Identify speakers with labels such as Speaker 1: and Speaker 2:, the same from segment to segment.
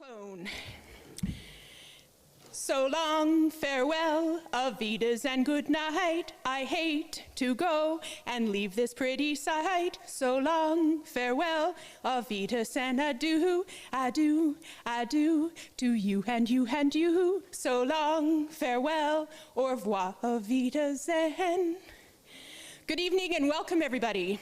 Speaker 1: clone. So long, farewell, Avitas and good night. I hate to go and leave this pretty sight. So long, farewell, Avitas and adieu, adieu, adieu to you and you and you. So long, farewell, au revoir, Avitas and. Good evening and welcome, everybody.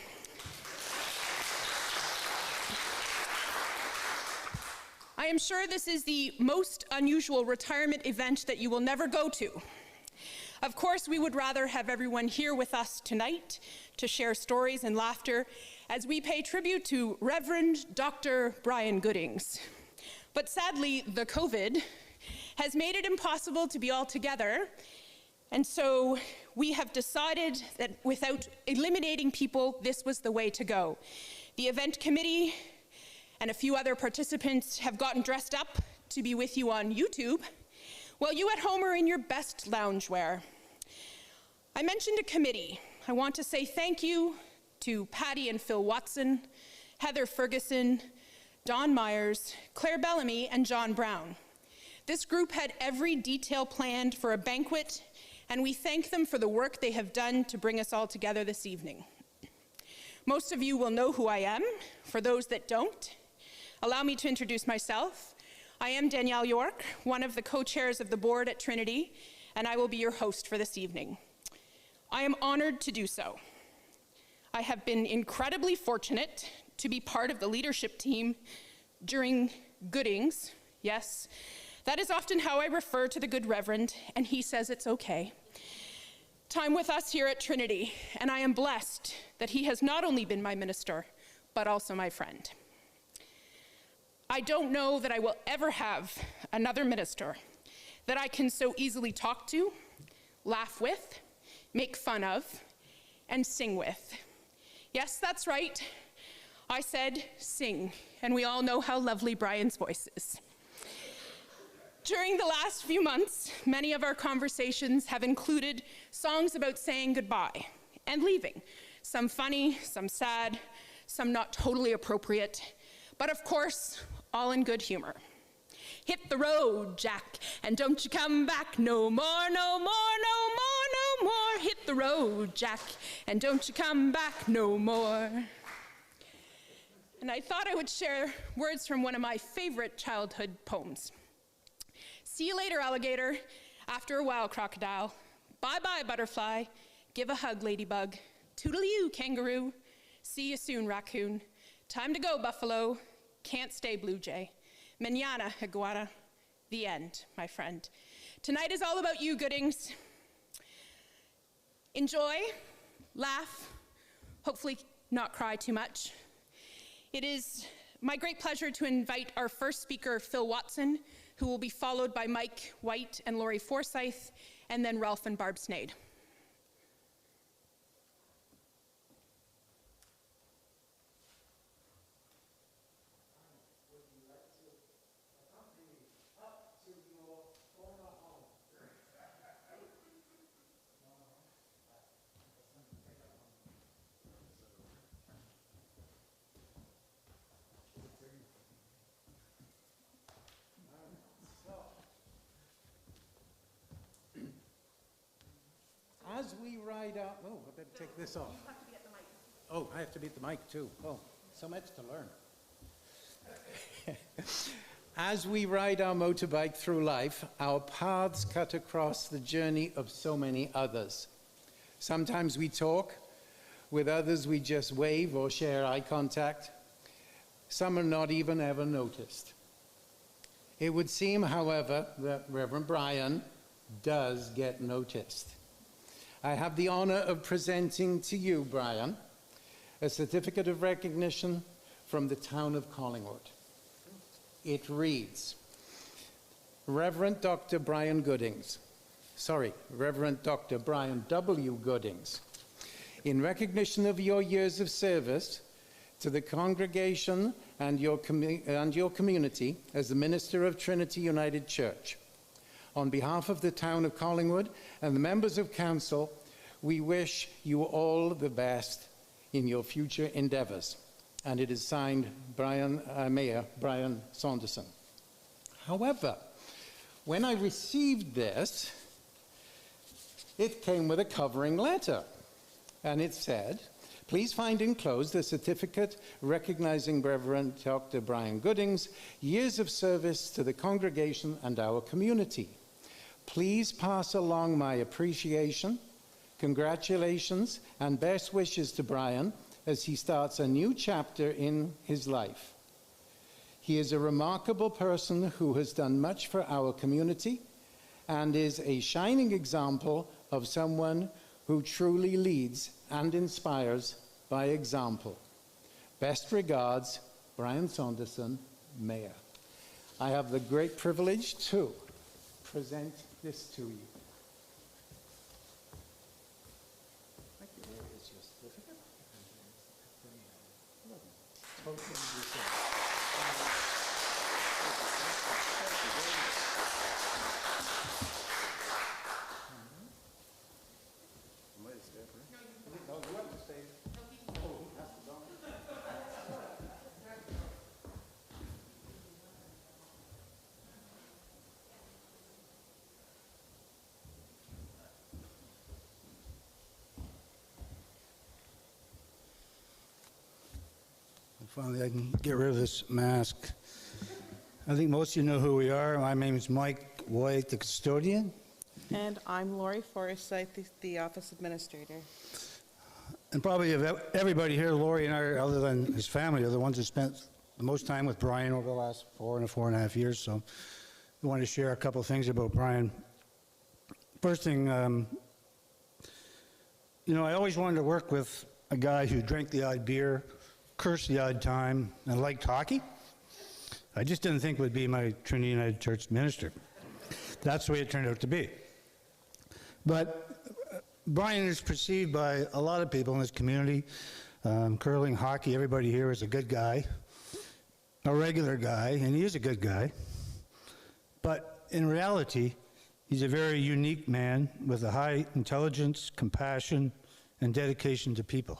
Speaker 1: I am sure this is the most unusual retirement event that you will never go to. Of course, we would rather have everyone here with us tonight to share stories and laughter as we pay tribute to Reverend Dr. Brian Goodings. But sadly, the COVID has made it impossible to be all together, and so we have decided that without eliminating people, this was the way to go. The event committee and a few other participants have gotten dressed up to be with you on YouTube, while you at home are in your best loungewear. I mentioned a committee. I want to say thank you to Patty and Phil Watson, Heather Ferguson, Don Myers, Claire Bellamy, and John Brown. This group had every detail planned for a banquet, and we thank them for the work they have done to bring us all together this evening. Most of you will know who I am. For those that don't, allow me to introduce myself. I am Danielle York, one of the co-chairs of the board at Trinity, and I will be your host for this evening. I am honored to do so. I have been incredibly fortunate to be part of the leadership team during Goodings. Yes, that is often how I refer to the Good Reverend, and he says it's okay. Time with us here at Trinity, and I am blessed that he has not only been my minister, but also my friend. I don't know that I will ever have another minister that I can so easily talk to, laugh with, make fun of, and sing with. Yes, that's right. I said sing, and we all know how lovely Brian's voice is. During the last few months, many of our conversations have included songs about saying goodbye and leaving. Some funny, some sad, some not totally appropriate, but of course, all in good humor. Hit the road, Jack, and don't you come back no more, no more, no more, no more. Hit the road, Jack, and don't you come back no more. And I thought I would share words from one of my favorite childhood poems. See you later, alligator. After a while, crocodile. Bye-bye, butterfly. Give a hug, ladybug. Toodle-you, kangaroo. See you soon, raccoon. Time to go, buffalo. Can't stay, blue jay. Mañana, iguana. The end, my friend. Tonight is all about you, Goodings. Enjoy, laugh, hopefully not cry too much. It is my great pleasure to invite our first speaker, Phil Watson, who will be followed by Mike White and Laurie Forsyth, and then Ralph and Barb Snade.
Speaker 2: As we ride out, oh, I better take this off.
Speaker 1: You have to be at the mic.
Speaker 2: Oh, I have to be at the mic too. Oh, so much to learn. As we ride our motorbike through life, our paths cut across the journey of so many others. Sometimes we talk, with others we just wave or share eye contact. Some are not even ever noticed. It would seem, however, that Reverend Brian does get noticed. I have the honor of presenting to you, Brian, a certificate of recognition from the town of Collingwood. It reads, Reverend Dr. Brian Goodings, Reverend Dr. Brian W. Goodings, in recognition of your years of service to the congregation and your community as the minister of Trinity United Church. On behalf of the town of Collingwood and the members of council, we wish you all the best in your future endeavors. And it is signed Mayor Brian Saunderson. However, when I received this, it came with a covering letter, and it said, "Please find enclosed a certificate recognizing Reverend Dr. Brian Gooding's years of service to the congregation and our community. Please pass along my appreciation, congratulations, and best wishes to Brian as he starts a new chapter in his life. He is a remarkable person who has done much for our community and is a shining example of someone who truly leads and inspires by example. Best regards, Brian Saunderson, Mayor." I have the great privilege to present this to you. Thank you. There is your certificate. Totally
Speaker 3: Finally, I can get rid of this mask. I think most of you know who we are. My name is Mike White, the custodian.
Speaker 4: And I'm Lori Forsyth, the office administrator.
Speaker 3: And probably of everybody here, Lori and I, other than his family, are the ones who spent the most time with Brian over the last 4.5 years. So we want to share a couple of things about Brian. First thing, I always wanted to work with a guy who drank the odd beer, cursed the odd time, and liked hockey. I just didn't think would be my Trinity United Church minister. That's the way it turned out to be. But Brian is perceived by a lot of people in this community, curling, hockey, everybody here is a good guy, a regular guy, and he is a good guy. But in reality, he's a very unique man with a high intelligence, compassion, and dedication to people.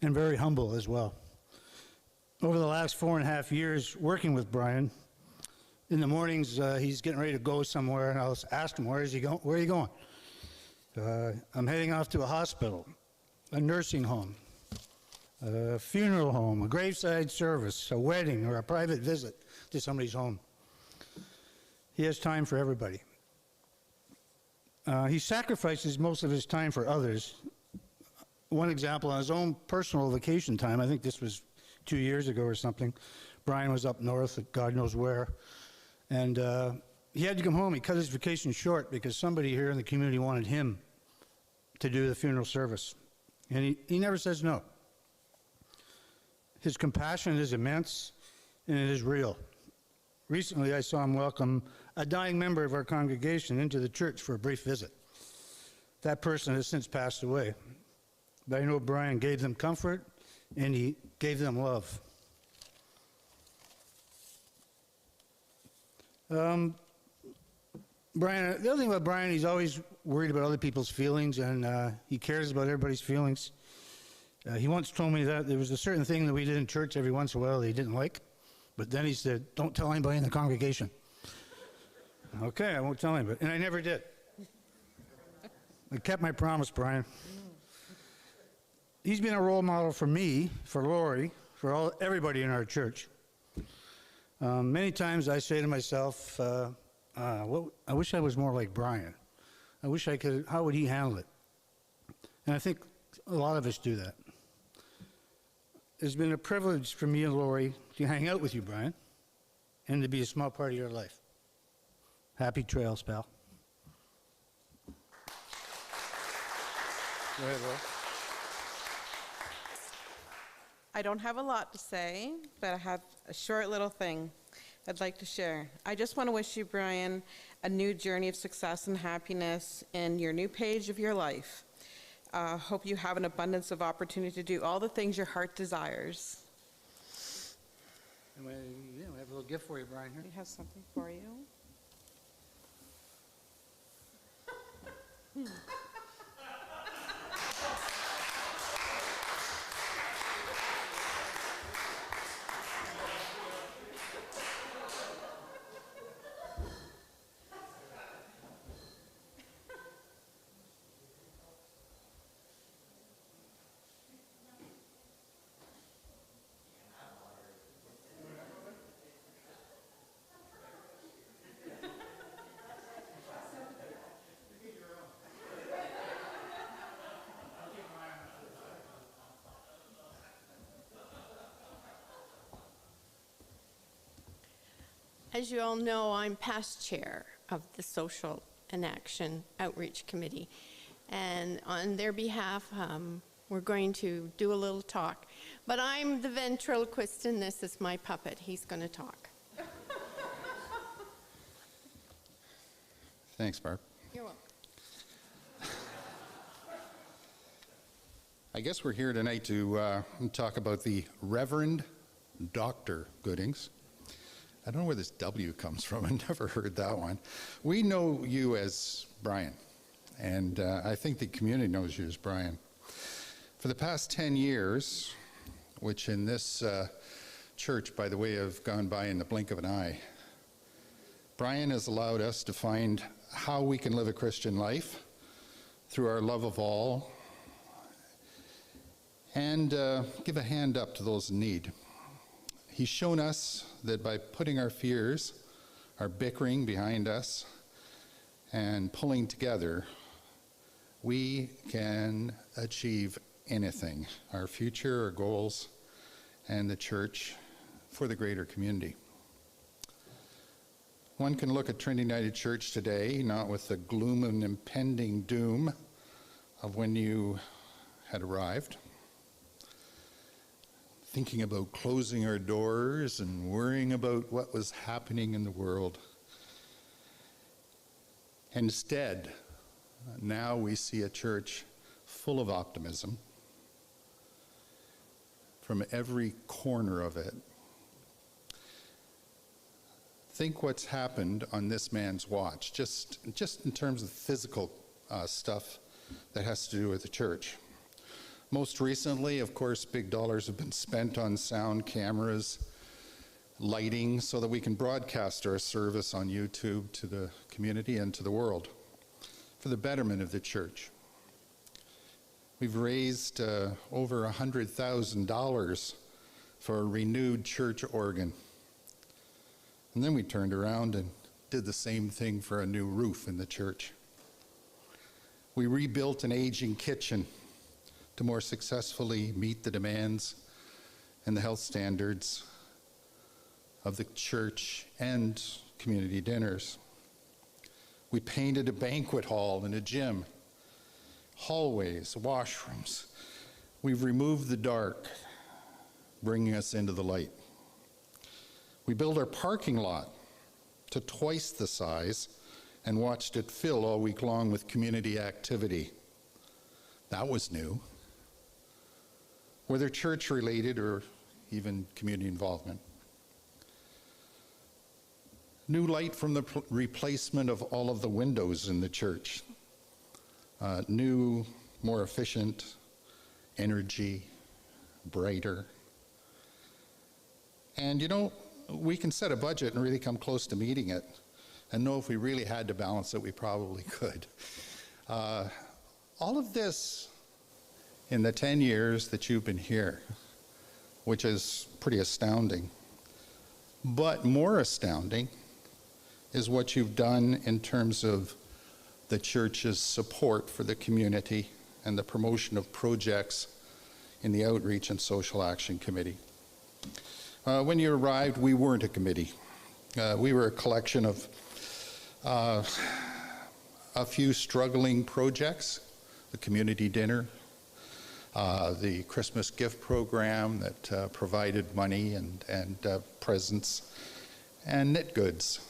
Speaker 3: And very humble as well. Over the last 4.5 years working with Brian, in the mornings he's getting ready to go somewhere, and I'll ask him, where is he going? Where are you going? I'm heading off to a hospital, a nursing home, a funeral home, a graveside service, a wedding, or a private visit to somebody's home. He has time for everybody. He sacrifices most of his time for others. One example, on his own personal vacation time, I think this was 2 years ago or something, Brian was up north at God knows where, and he had to come home. He cut his vacation short because somebody here in the community wanted him to do the funeral service, and he never says no. His compassion is immense, and it is real. Recently, I saw him welcome a dying member of our congregation into the church for a brief visit. That person has since passed away. But I know Brian gave them comfort, and he gave them love. Brian, the other thing about Brian, he's always worried about other people's feelings, and he cares about everybody's feelings. He once told me that there was a certain thing that we did in church every once in a while that he didn't like, but then he said, "Don't tell anybody in the congregation." Okay, I won't tell anybody, and I never did. I kept my promise, Brian. He's been a role model for me, for Lori, for everybody in our church. Many times I say to myself, I wish I was more like Brian. I wish I could, how would he handle it? And I think a lot of us do that. It's been a privilege for me and Lori to hang out with you, Brian, and to be a small part of your life. Happy trails, pal. Go ahead, Lori.
Speaker 4: I don't have a lot to say, but I have a short little thing I'd like to share. I just want to wish you, Brian, a new journey of success and happiness in your new page of your life. Hope you have an abundance of opportunity to do all the things your heart desires.
Speaker 3: And we have a little gift for you, Brian, here.
Speaker 4: We have something for you.
Speaker 5: As you all know, I'm past chair of the Social and Action Outreach Committee. And on their behalf, we're going to do a little talk. But I'm the ventriloquist, and this is my puppet. He's going to talk.
Speaker 6: Thanks, Barb.
Speaker 5: You're welcome.
Speaker 6: I guess we're here tonight to talk about the Reverend Dr. Goodings. I don't know where this W comes from. I never heard that one. We know you as Brian, and I think the community knows you as Brian. For the past 10 years, which in this church, by the way, have gone by in the blink of an eye, Brian has allowed us to find how we can live a Christian life through our love of all and give a hand up to those in need. He's shown us that by putting our fears, our bickering behind us, and pulling together, we can achieve anything, our future, our goals, and the church for the greater community. One can look at Trinity United Church today, not with the gloom and impending doom of when you had arrived, thinking about closing our doors and worrying about what was happening in the world. Instead, now we see a church full of optimism from every corner of it. Think what's happened on this man's watch, just in terms of physical stuff that has to do with the church. Most recently, of course, big dollars have been spent on sound cameras, lighting, so that we can broadcast our service on YouTube to the community and to the world for the betterment of the church. We've raised over $100,000 for a renewed church organ. And then we turned around and did the same thing for a new roof in the church. We rebuilt an aging kitchen to more successfully meet the demands and the health standards of the church and community dinners. We painted a banquet hall and a gym, hallways, washrooms. We've removed the dark, bringing us into the light. We built our parking lot to twice the size and watched it fill all week long with community activity. That was new, whether church-related or even community involvement. New light from the replacement of all of the windows in the church. New, more efficient energy, brighter. And you know, we can set a budget and really come close to meeting it and know if we really had to balance it, we probably could. All of this in the 10 years that you've been here, which is pretty astounding. But more astounding is what you've done in terms of the church's support for the community and the promotion of projects in the Outreach and Social Action Committee. When you arrived, we weren't a committee. We were a collection of a few struggling projects, the community dinner, the Christmas gift program that provided money and presents and knit goods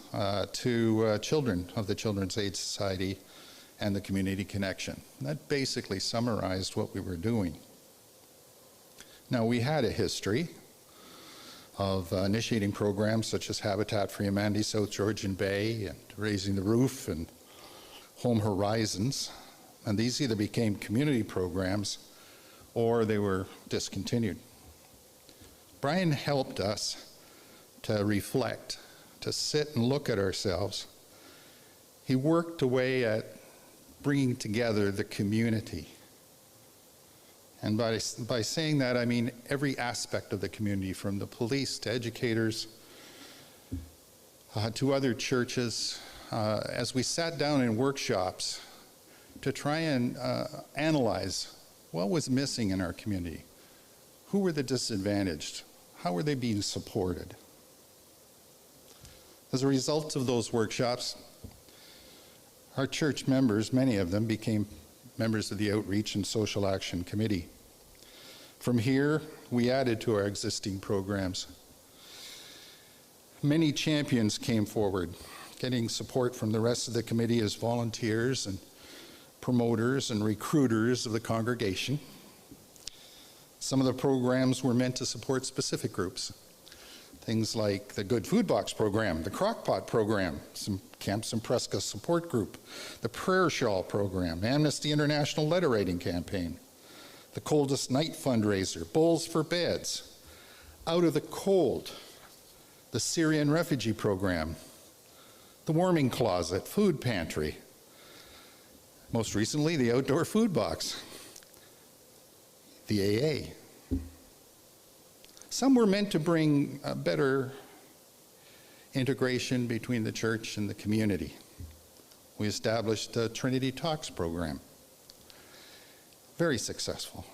Speaker 6: to children of the Children's Aid Society and the Community Connection. That basically summarized what we were doing. Now, we had a history of initiating programs such as Habitat for Humanity South Georgian Bay and Raising the Roof and Home Horizons, and these either became community programs or they were discontinued. Brian helped us to reflect, to sit and look at ourselves. He worked away at bringing together the community. And by saying that, I mean every aspect of the community, from the police to educators to other churches, as we sat down in workshops to try and analyze what was missing in our community. Who were the disadvantaged? How were they being supported? As a result of those workshops, our church members, many of them, became members of the Outreach and Social Action Committee. From here, we added to our existing programs. Many champions came forward, getting support from the rest of the committee as volunteers and promoters and recruiters of the congregation. Some of the programs were meant to support specific groups. Things like the Good Food Box program, the Crockpot program, some Camp Prescott support group, the Prayer Shawl program, Amnesty International letter writing campaign, the Coldest Night fundraiser, Bowls for Beds, Out of the Cold, the Syrian refugee program, the Warming Closet, Food Pantry, most recently the Outdoor Food Box, the AA. Some were meant to bring a better integration between the church and the community. We established a Trinity Talks program. Very successful.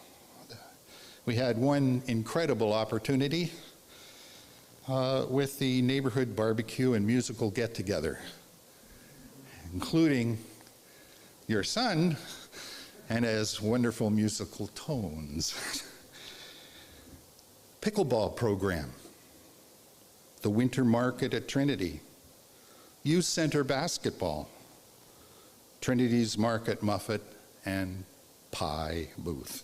Speaker 6: We had one incredible opportunity with the neighborhood barbecue and musical get-together, including your son and his wonderful musical tones. Pickleball program, the winter market at Trinity, youth center basketball, Trinity's market muffet and pie booth.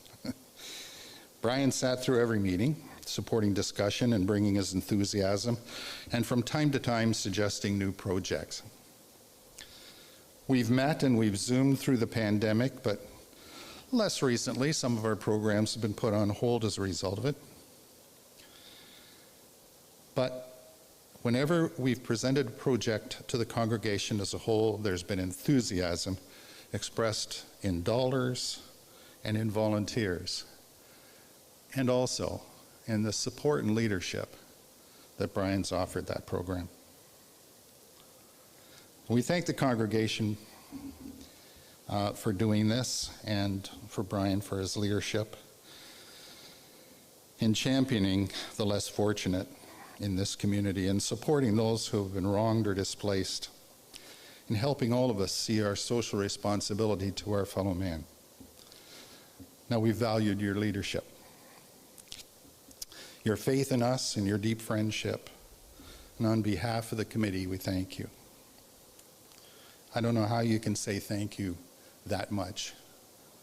Speaker 6: Brian sat through every meeting, supporting discussion and bringing his enthusiasm, and from time to time suggesting new projects. We've met and we've Zoomed through the pandemic, but less recently, some of our programs have been put on hold as a result of it. But whenever we've presented a project to the congregation as a whole, there's been enthusiasm expressed in dollars and in volunteers, and also in the support and leadership that Brian's offered that program. We thank the congregation for doing this, and for Brian for his leadership in championing the less fortunate in this community and supporting those who have been wronged or displaced, and helping all of us see our social responsibility to our fellow man. Now, we've valued your leadership, your faith in us, and your deep friendship. And on behalf of the committee, we thank you. I don't know how you can say thank you that much,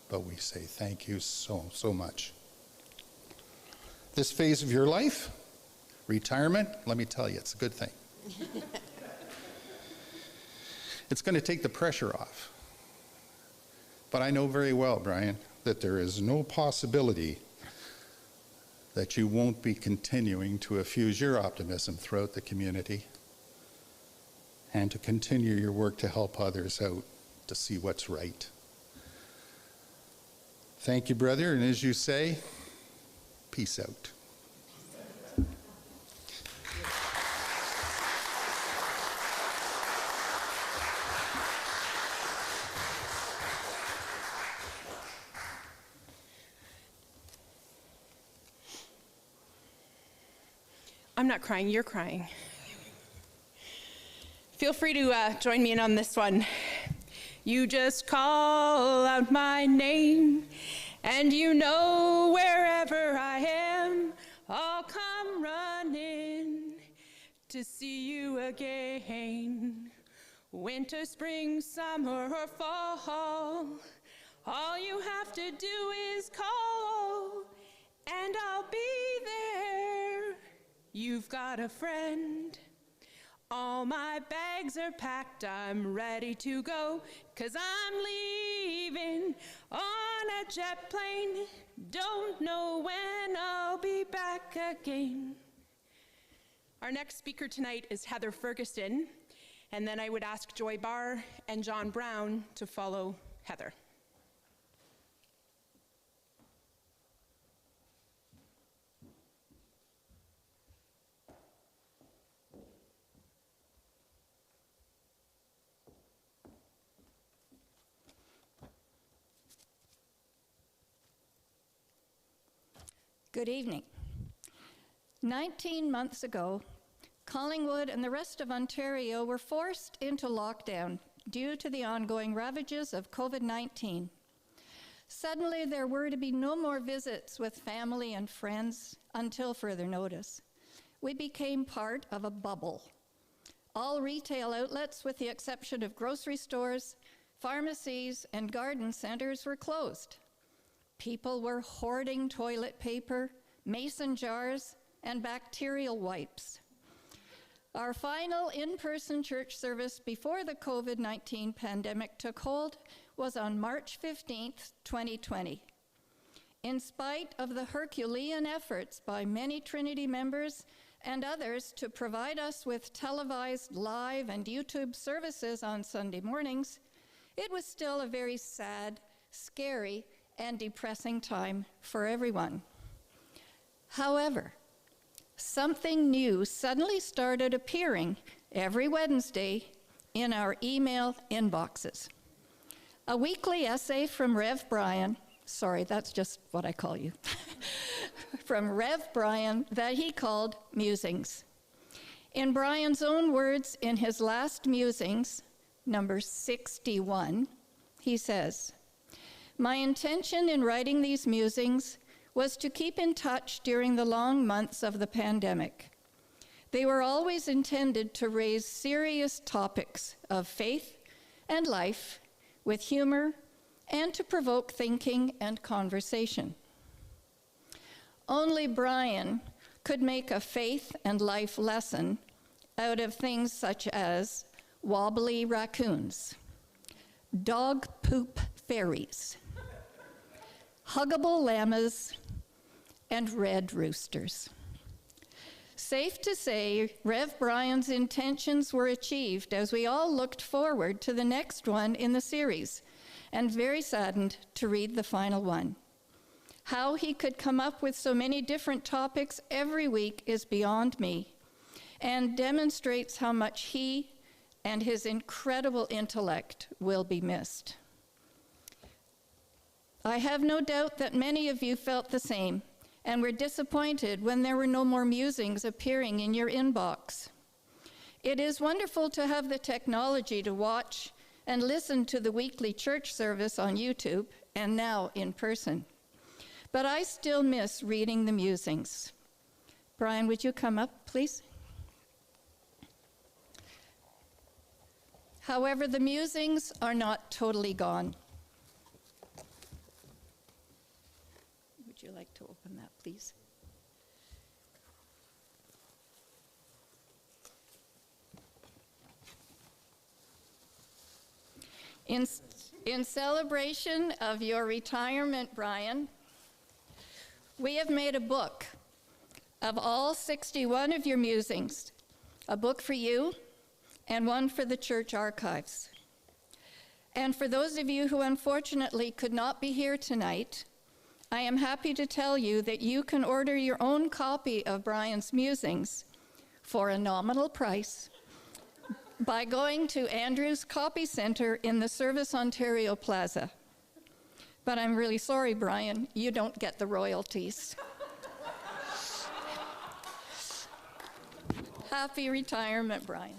Speaker 6: but we say thank you so, so much. This phase of your life, retirement, let me tell you, it's a good thing. It's going to take the pressure off. But I know very well, Brian, that there is no possibility that you won't be continuing to effuse your optimism throughout the community and to continue your work to help others out to see what's right. Thank you, brother, and as you say, peace out.
Speaker 1: I'm not crying, you're crying. Feel free to join me in on this one. You just call out my name, and you know wherever I am, I'll come running to see you again. Winter, spring, summer, or fall, all you have to do is call, and I'll be there. You've got a friend. All my bags are packed, I'm ready to go, 'cause I'm leaving on a jet plane. Don't know when I'll be back again. Our next speaker tonight is Heather Ferguson, and then I would ask Joy Barr and John Brown to follow Heather.
Speaker 7: Good evening. 19 months ago, Collingwood and the rest of Ontario were forced into lockdown due to the ongoing ravages of COVID-19. Suddenly, there were to be no more visits with family and friends until further notice. We became part of a bubble. All retail outlets, with the exception of grocery stores, pharmacies, and garden centers, were closed. People were hoarding toilet paper, mason jars, and bacterial wipes. Our final in-person church service before the COVID-19 pandemic took hold was on March 15th, 2020. In spite of the Herculean efforts by many Trinity members and others to provide us with televised live and YouTube services on Sunday mornings, it was still a very sad, scary, and depressing time for everyone. However, something new suddenly started appearing every Wednesday in our email inboxes. A weekly essay from Rev Brian, sorry, that's just what I call you, from Rev Brian that he called Musings. In Brian's own words, in his last Musings, number 61, he says, "My intention in writing these musings was to keep in touch during the long months of the pandemic. They were always intended to raise serious topics of faith and life with humor and to provoke thinking and conversation. Only Brian could make a faith and life lesson out of things such as wobbly raccoons, dog poop fairies, huggable llamas, and red roosters." Safe to say, Rev Brian's intentions were achieved as we all looked forward to the next one in the series, and very saddened to read the final one. How he could come up with so many different topics every week is beyond me, and demonstrates how much he and his incredible intellect will be missed. I have no doubt that many of you felt the same and were disappointed when there were no more musings appearing in your inbox. It is wonderful to have the technology to watch and listen to the weekly church service on YouTube and now in person. But I still miss reading the musings. Brian, would you come up, please? However, the musings are not totally gone. Would you like to open that, please? In celebration of your retirement, Brian, we have made a book of all 61 of your musings, a book for you and one for the church archives. And for those of you who unfortunately could not be here tonight, I am happy to tell you that you can order your own copy of Brian's musings for a nominal price by going to Andrew's Copy Center in the Service Ontario Plaza. But I'm really sorry, Brian, you don't get the royalties. Happy retirement, Brian.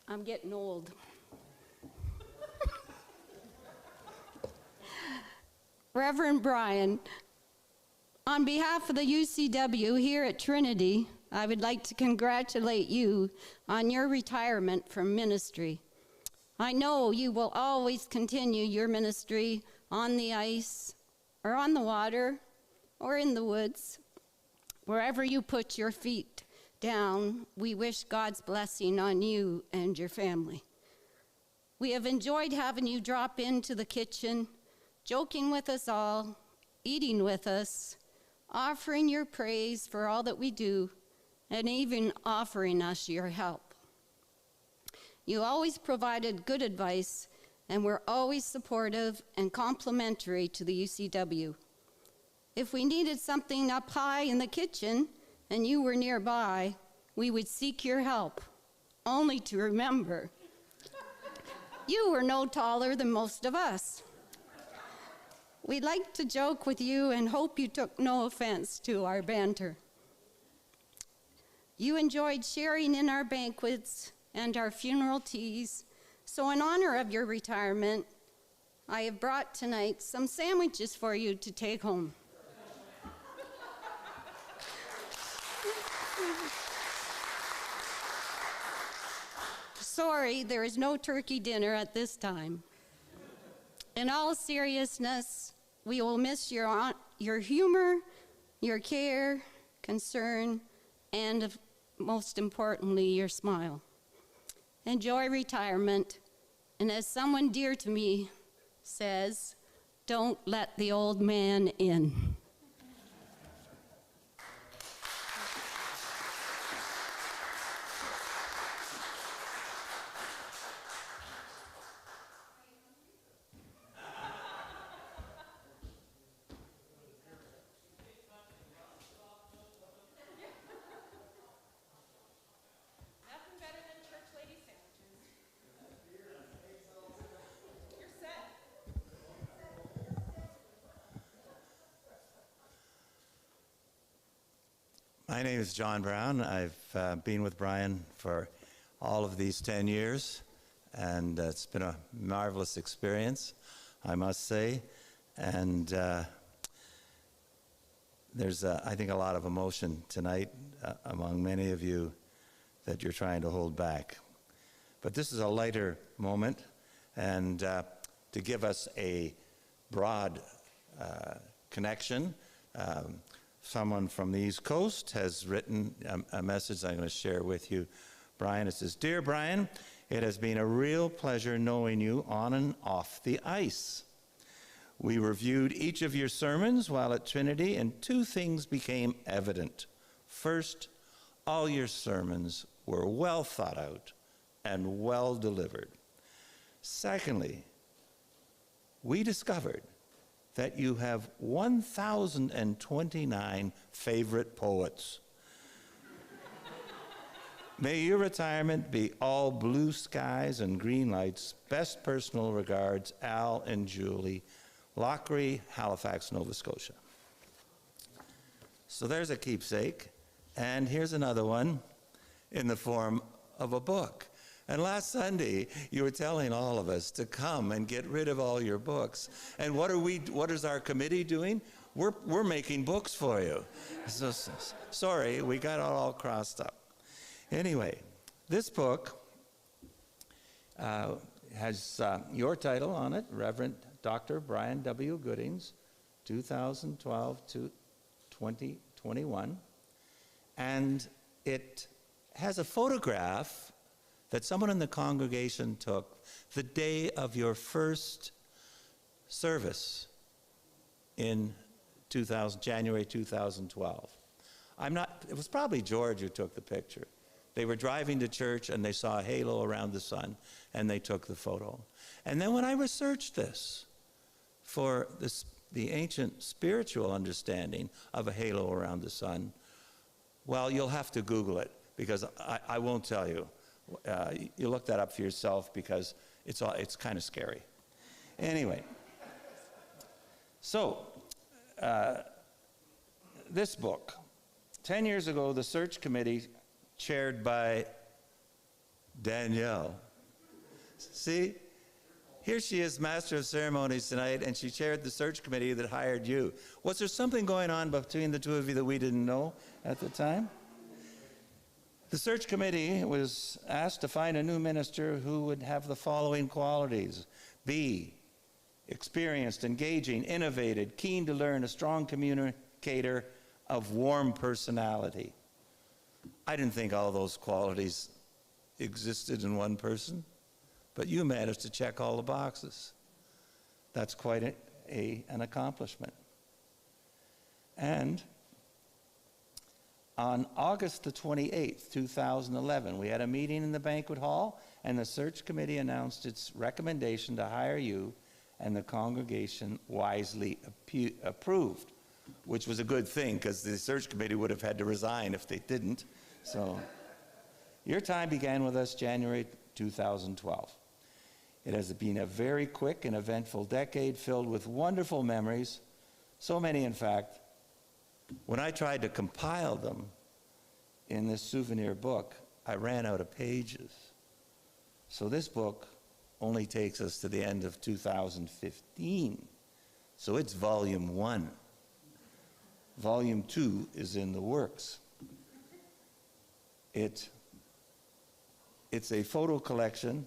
Speaker 8: I'm getting old. Reverend Brian, on behalf of the UCW here at Trinity, I would like to congratulate you on your retirement from ministry. I know you will always continue your ministry on the ice, or on the water, or in the woods. Wherever you put your feet down, we wish God's blessing on you and your family. We have enjoyed having you drop into the kitchen, joking with us all, eating with us, offering your praise for all that we do, and even offering us your help. You always provided good advice and were always supportive and complimentary to the UCW. If we needed something up high in the kitchen and you were nearby, we would seek your help, only to remember you were no taller than most of us. We liked to joke with you and hope you took no offense to our banter. You enjoyed sharing in our banquets and our funeral teas, so in honor of your retirement, I have brought tonight some sandwiches for you to take home. Sorry, there is no turkey dinner at this time. In all seriousness, we will miss your humor, your care, concern, and most importantly, your smile. Enjoy retirement, and as someone dear to me says, don't let the old man in.
Speaker 1: Nothing better than church lady sandwiches. You're set.
Speaker 9: My name is John Brown. I've been with Brian for all of these 10 years, and it's been a marvelous experience, I must say. And there's, I think, a lot of emotion tonight among many of you that you're trying to hold back. But this is a lighter moment, and to give us a broad connection, someone from the East Coast has written a message I'm going to share with you, Brian. It says, "Dear Brian, it has been a real pleasure knowing you on and off the ice. We reviewed each of your sermons while at Trinity, and two things became evident. First, all your sermons were well thought out and well delivered. Secondly, we discovered that you have 1,029 favorite poets. May your retirement be all blue skies and green lights. Best personal regards, Al and Julie, Lockery, Halifax, Nova Scotia." So there's a keepsake, and here's another one in the form of a book. And last Sunday, you were telling all of us to come and get rid of all your books. And what is our committee doing? We're making books for you. So, sorry, we got it all crossed up. Anyway, this book has your title on it, Reverend Dr. Brian W. Goodings, 2012 to 2021. And it has a photograph that someone in the congregation took the day of your first service in January 2012. It was probably George who took the picture. They were driving to church and they saw a halo around the sun and they took the photo. And then when I researched this for the ancient spiritual understanding of a halo around the sun, well, you'll have to Google it because I won't tell you. You look that up for yourself because it's kind of scary. Anyway, so this book, 10 years ago, the search committee chaired by Danielle. See, here she is, Master of Ceremonies tonight, and she chaired the search committee that hired you. Was there something going on between the two of you that we didn't know at the time? The search committee was asked to find a new minister who would have the following qualities: be experienced, engaging, innovative, keen to learn, a strong communicator, of warm personality. I didn't think all those qualities existed in one person, but you managed to check all the boxes. That's quite an accomplishment. And On August the 28th, 2011, we had a meeting in the banquet hall, and the search committee announced its recommendation to hire you, and the congregation wisely approved, which was a good thing because the search committee would have had to resign if they didn't. So your time began with us January 2012. It has been a very quick and eventful decade filled with wonderful memories, so many in fact. When I tried to compile them in this souvenir book, I ran out of pages. So this book only takes us to the end of 2015. So it's volume 1. Volume 2 is in the works. It's a photo collection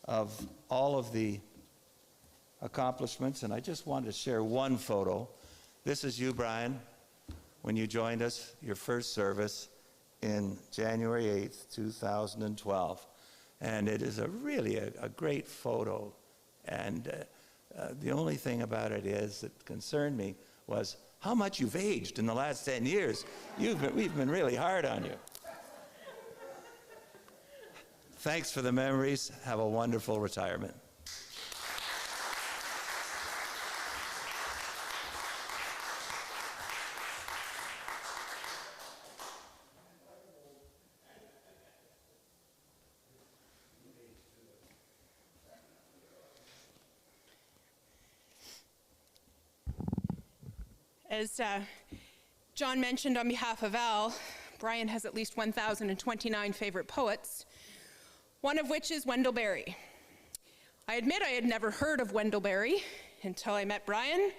Speaker 9: of all of the accomplishments, and I just wanted to share one photo. This is you, Brian, when you joined us, your first service in January 8th, 2012. And it is really a great photo. And the only thing about it is that concerned me was how much you've aged in the last 10 years. We've been really hard on you. Thanks for the memories. Have a wonderful retirement.
Speaker 1: As John mentioned on behalf of Al, Brian has at least 1,029 favorite poets, one of which is Wendell Berry. I admit I had never heard of Wendell Berry until I met Brian.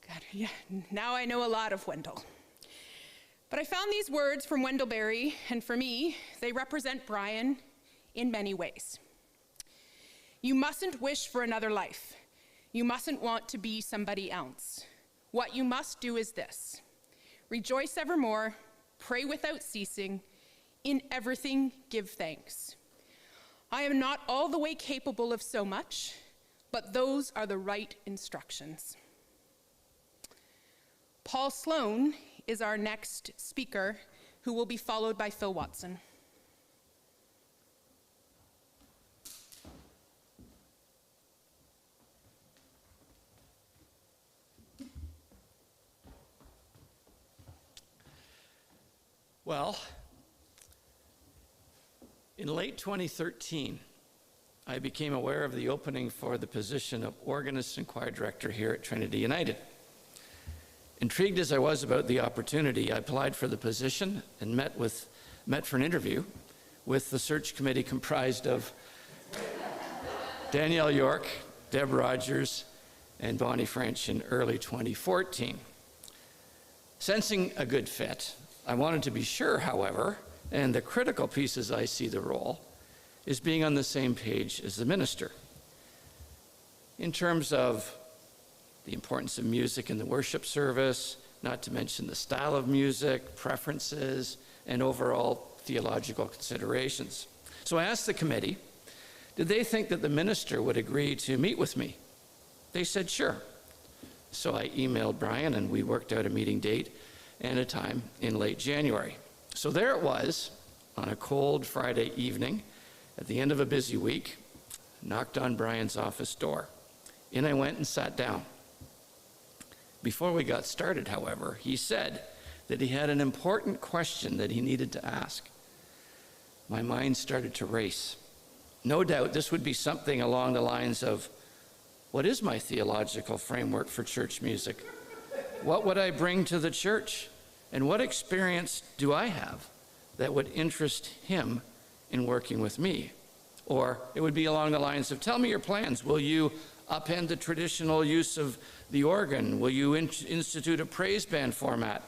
Speaker 1: God, yeah, now I know a lot of Wendell. But I found these words from Wendell Berry, and for me, they represent Brian in many ways. You mustn't wish for another life. You mustn't want to be somebody else. What you must do is this: rejoice evermore, pray without ceasing, in everything give thanks. I am not all the way capable of so much, but those are the right instructions. Paul Sloan is our next speaker, who will be followed by Phil Watson.
Speaker 10: Well, in late 2013, I became aware of the opening for the position of organist and choir director here at Trinity United. Intrigued as I was about the opportunity, I applied for the position and met for an interview with the search committee comprised of Danielle York, Deb Rogers, and Bonnie French in early 2014. Sensing a good fit, I wanted to be sure, however, and the critical piece as I see the role is being on the same page as the minister. In terms of the importance of music in the worship service, not to mention the style of music, preferences, and overall theological considerations. So I asked the committee, did they think that the minister would agree to meet with me? They said sure. So I emailed Brian and we worked out a meeting date and a time in late January. So there it was on a cold Friday evening at the end of a busy week, knocked on Brian's office door. In I went and sat down. Before we got started, however, he said that he had an important question that he needed to ask. My mind started to race. No doubt this would be something along the lines of, what is my theological framework for church music? What would I bring to the church? And what experience do I have that would interest him in working with me? Or it would be along the lines of, tell me your plans. Will you upend the traditional use of the organ? Will you institute a praise band format?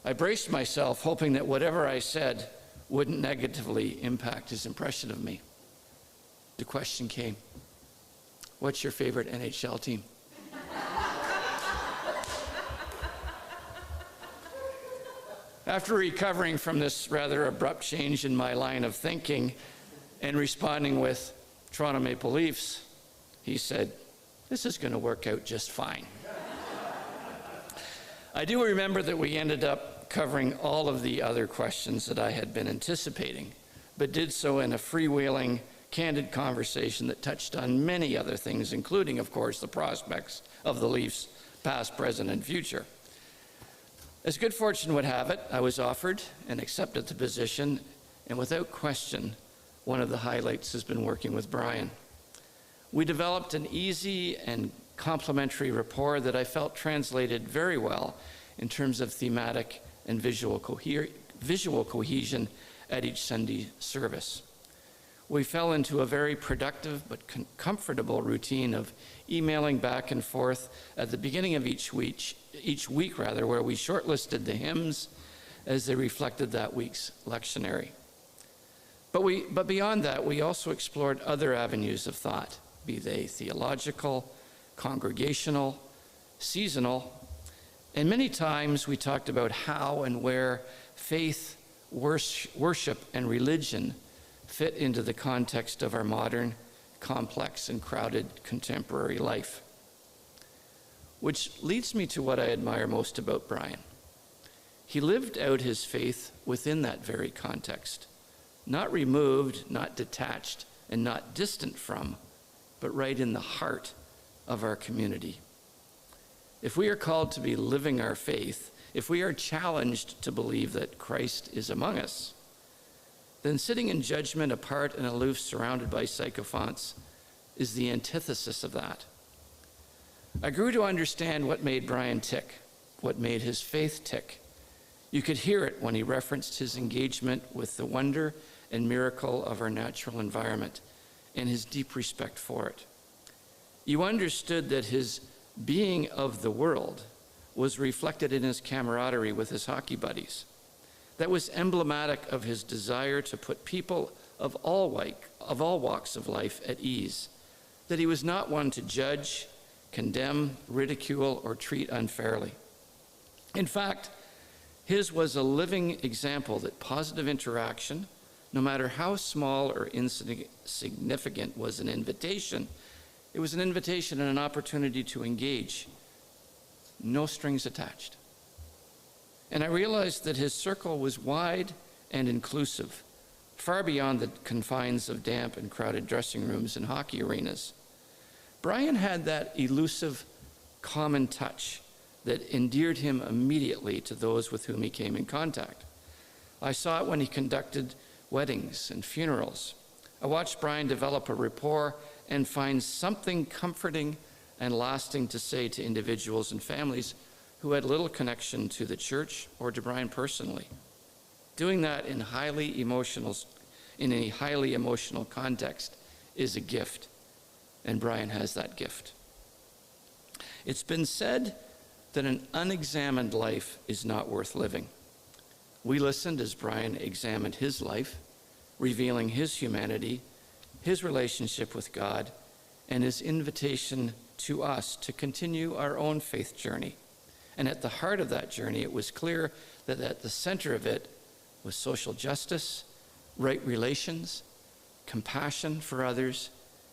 Speaker 10: I braced myself, hoping that whatever I said wouldn't negatively impact his impression of me. The question came, what's your favorite NHL team? After recovering from this rather abrupt change in my line of thinking and responding with Toronto Maple Leafs, he said, this is going to work out just fine. I do remember that we ended up covering all of the other questions that I had been anticipating, but did so in a freewheeling, candid conversation that touched on many other things, including, of course, the prospects of the Leafs, past, present, and future. As good fortune would have it, I was offered and accepted the position, and without question, one of the highlights has been working with Brian. We developed an easy and complementary rapport that I felt translated very well in terms of thematic and visual cohesion at each Sunday service. We fell into a very productive but comfortable routine of emailing back and forth at the beginning of each week, where we shortlisted the hymns as they reflected that week's lectionary. But beyond that, we also explored other avenues of thought, be they theological, congregational, seasonal, and many times we talked about how and where faith, worship, and religion fit into the context of our modern, complex, and crowded contemporary life. Which leads me to what I admire most about Brian. He lived out his faith within that very context, not removed, not detached, and not distant from, but right in the heart of our community. If we are called to be living our faith, if we are challenged to believe that Christ is among us, then sitting in judgment apart and aloof surrounded by sycophants is the antithesis of that. I grew to understand what made Brian tick, what made his faith tick. You could hear it when he referenced his engagement with the wonder and miracle of our natural environment and his deep respect for it. You understood that his being of the world was reflected in his camaraderie with his hockey buddies. That was emblematic of his desire to put people of all walks of life at ease, that he was not one to judge, condemn, ridicule, or treat unfairly. In fact, his was a living example that positive interaction, no matter how small or insignificant, was an invitation. It was an invitation and an opportunity to engage, no strings attached. And I realized that his circle was wide and inclusive, far beyond the confines of damp and crowded dressing rooms and hockey arenas. Brian had that elusive common touch that endeared him immediately to those with whom he came in contact. I saw it when he conducted weddings and funerals. I watched Brian develop a rapport and find something comforting and lasting to say to individuals and families who had little connection to the church or to Brian personally. Doing that in a highly emotional context is a gift, and Brian has that gift. It's been said that an unexamined life is not worth living. We listened as Brian examined his life, revealing his humanity, his relationship with God, and his invitation to us to continue our own faith journey. And at the heart of that journey, it was clear that at the center of it was social justice, right relations, compassion for others,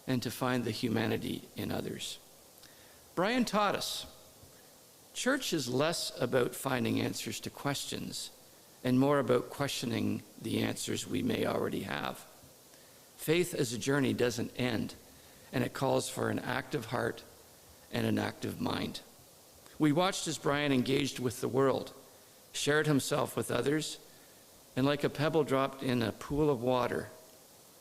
Speaker 10: and to find the humanity in others. Brian taught us, church is less about finding answers to questions and more about questioning the answers we may already have. Faith as a journey doesn't end, and it calls for an active heart and an active mind. We watched as Brian engaged with the world, shared himself with others, and like a pebble dropped in a pool of water,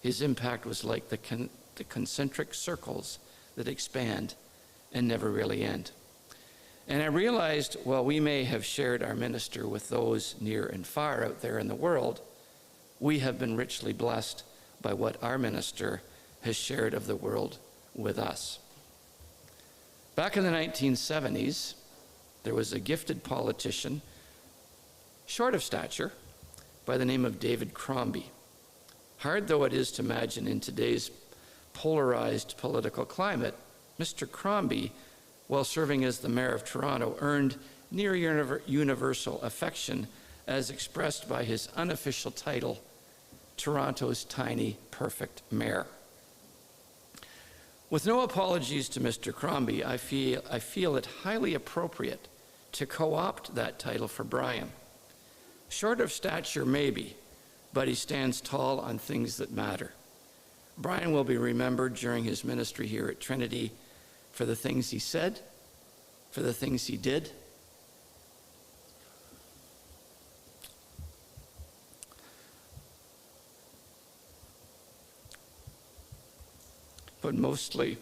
Speaker 10: his impact was like the concentric circles that expand and never really end. And I realized while we may have shared our minister with those near and far out there in the world, we have been richly blessed by what our minister has shared of the world with us. Back in the 1970s, there was a gifted politician, short of stature, by the name of David Crombie. Hard though it is to imagine in today's polarized political climate, Mr. Crombie, while serving as the mayor of Toronto, earned near universal affection as expressed by his unofficial title, Toronto's tiny, perfect mayor. With no apologies to Mr. Crombie, I feel it highly appropriate to co-opt that title for Brian. Short of stature, maybe, but he stands tall on things that matter. Brian will be remembered during his ministry here at Trinity for the things he said, for the things he did, but mostly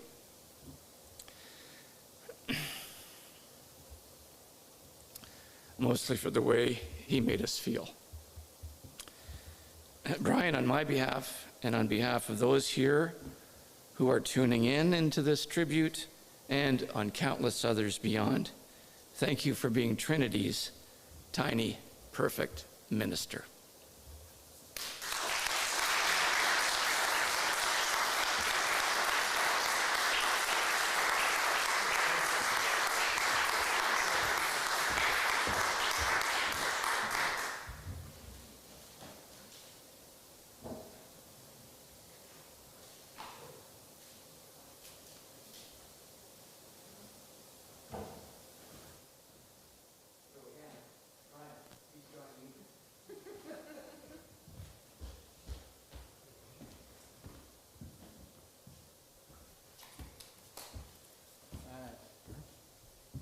Speaker 10: for the way he made us feel. Brian, on my behalf and on behalf of those here who are tuning in into this tribute and on countless others beyond, thank you for being Trinity's tiny, perfect minister.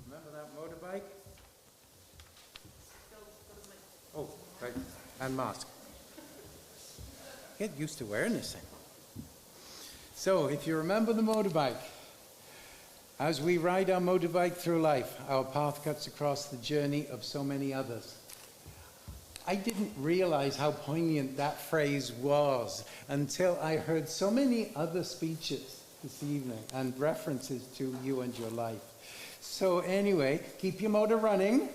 Speaker 2: Remember that motorbike? Oh, right, and mask. Get used to wearing this thing. So, if you remember the motorbike, as we ride our motorbike through life, our path cuts across the journey of so many others. I didn't realize how poignant that phrase was until I heard so many other speeches this evening and references to you and your life. So anyway, keep your motor running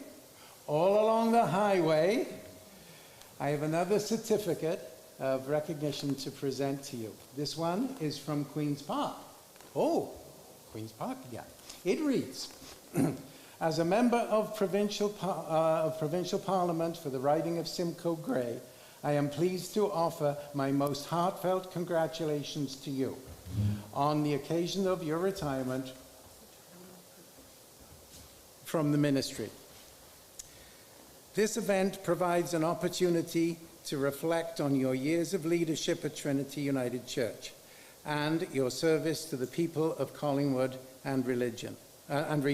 Speaker 2: all along the highway. I have another certificate of recognition to present to you. This one is from Queen's Park. Oh, Queen's Park again. It reads, as a member of Provincial Parliament for the riding of Simcoe Grey, I am pleased to offer my most heartfelt congratulations to you on the occasion of your retirement from the ministry. This event provides an opportunity to reflect on your years of leadership at Trinity United Church and your service to the people of Collingwood and region. Although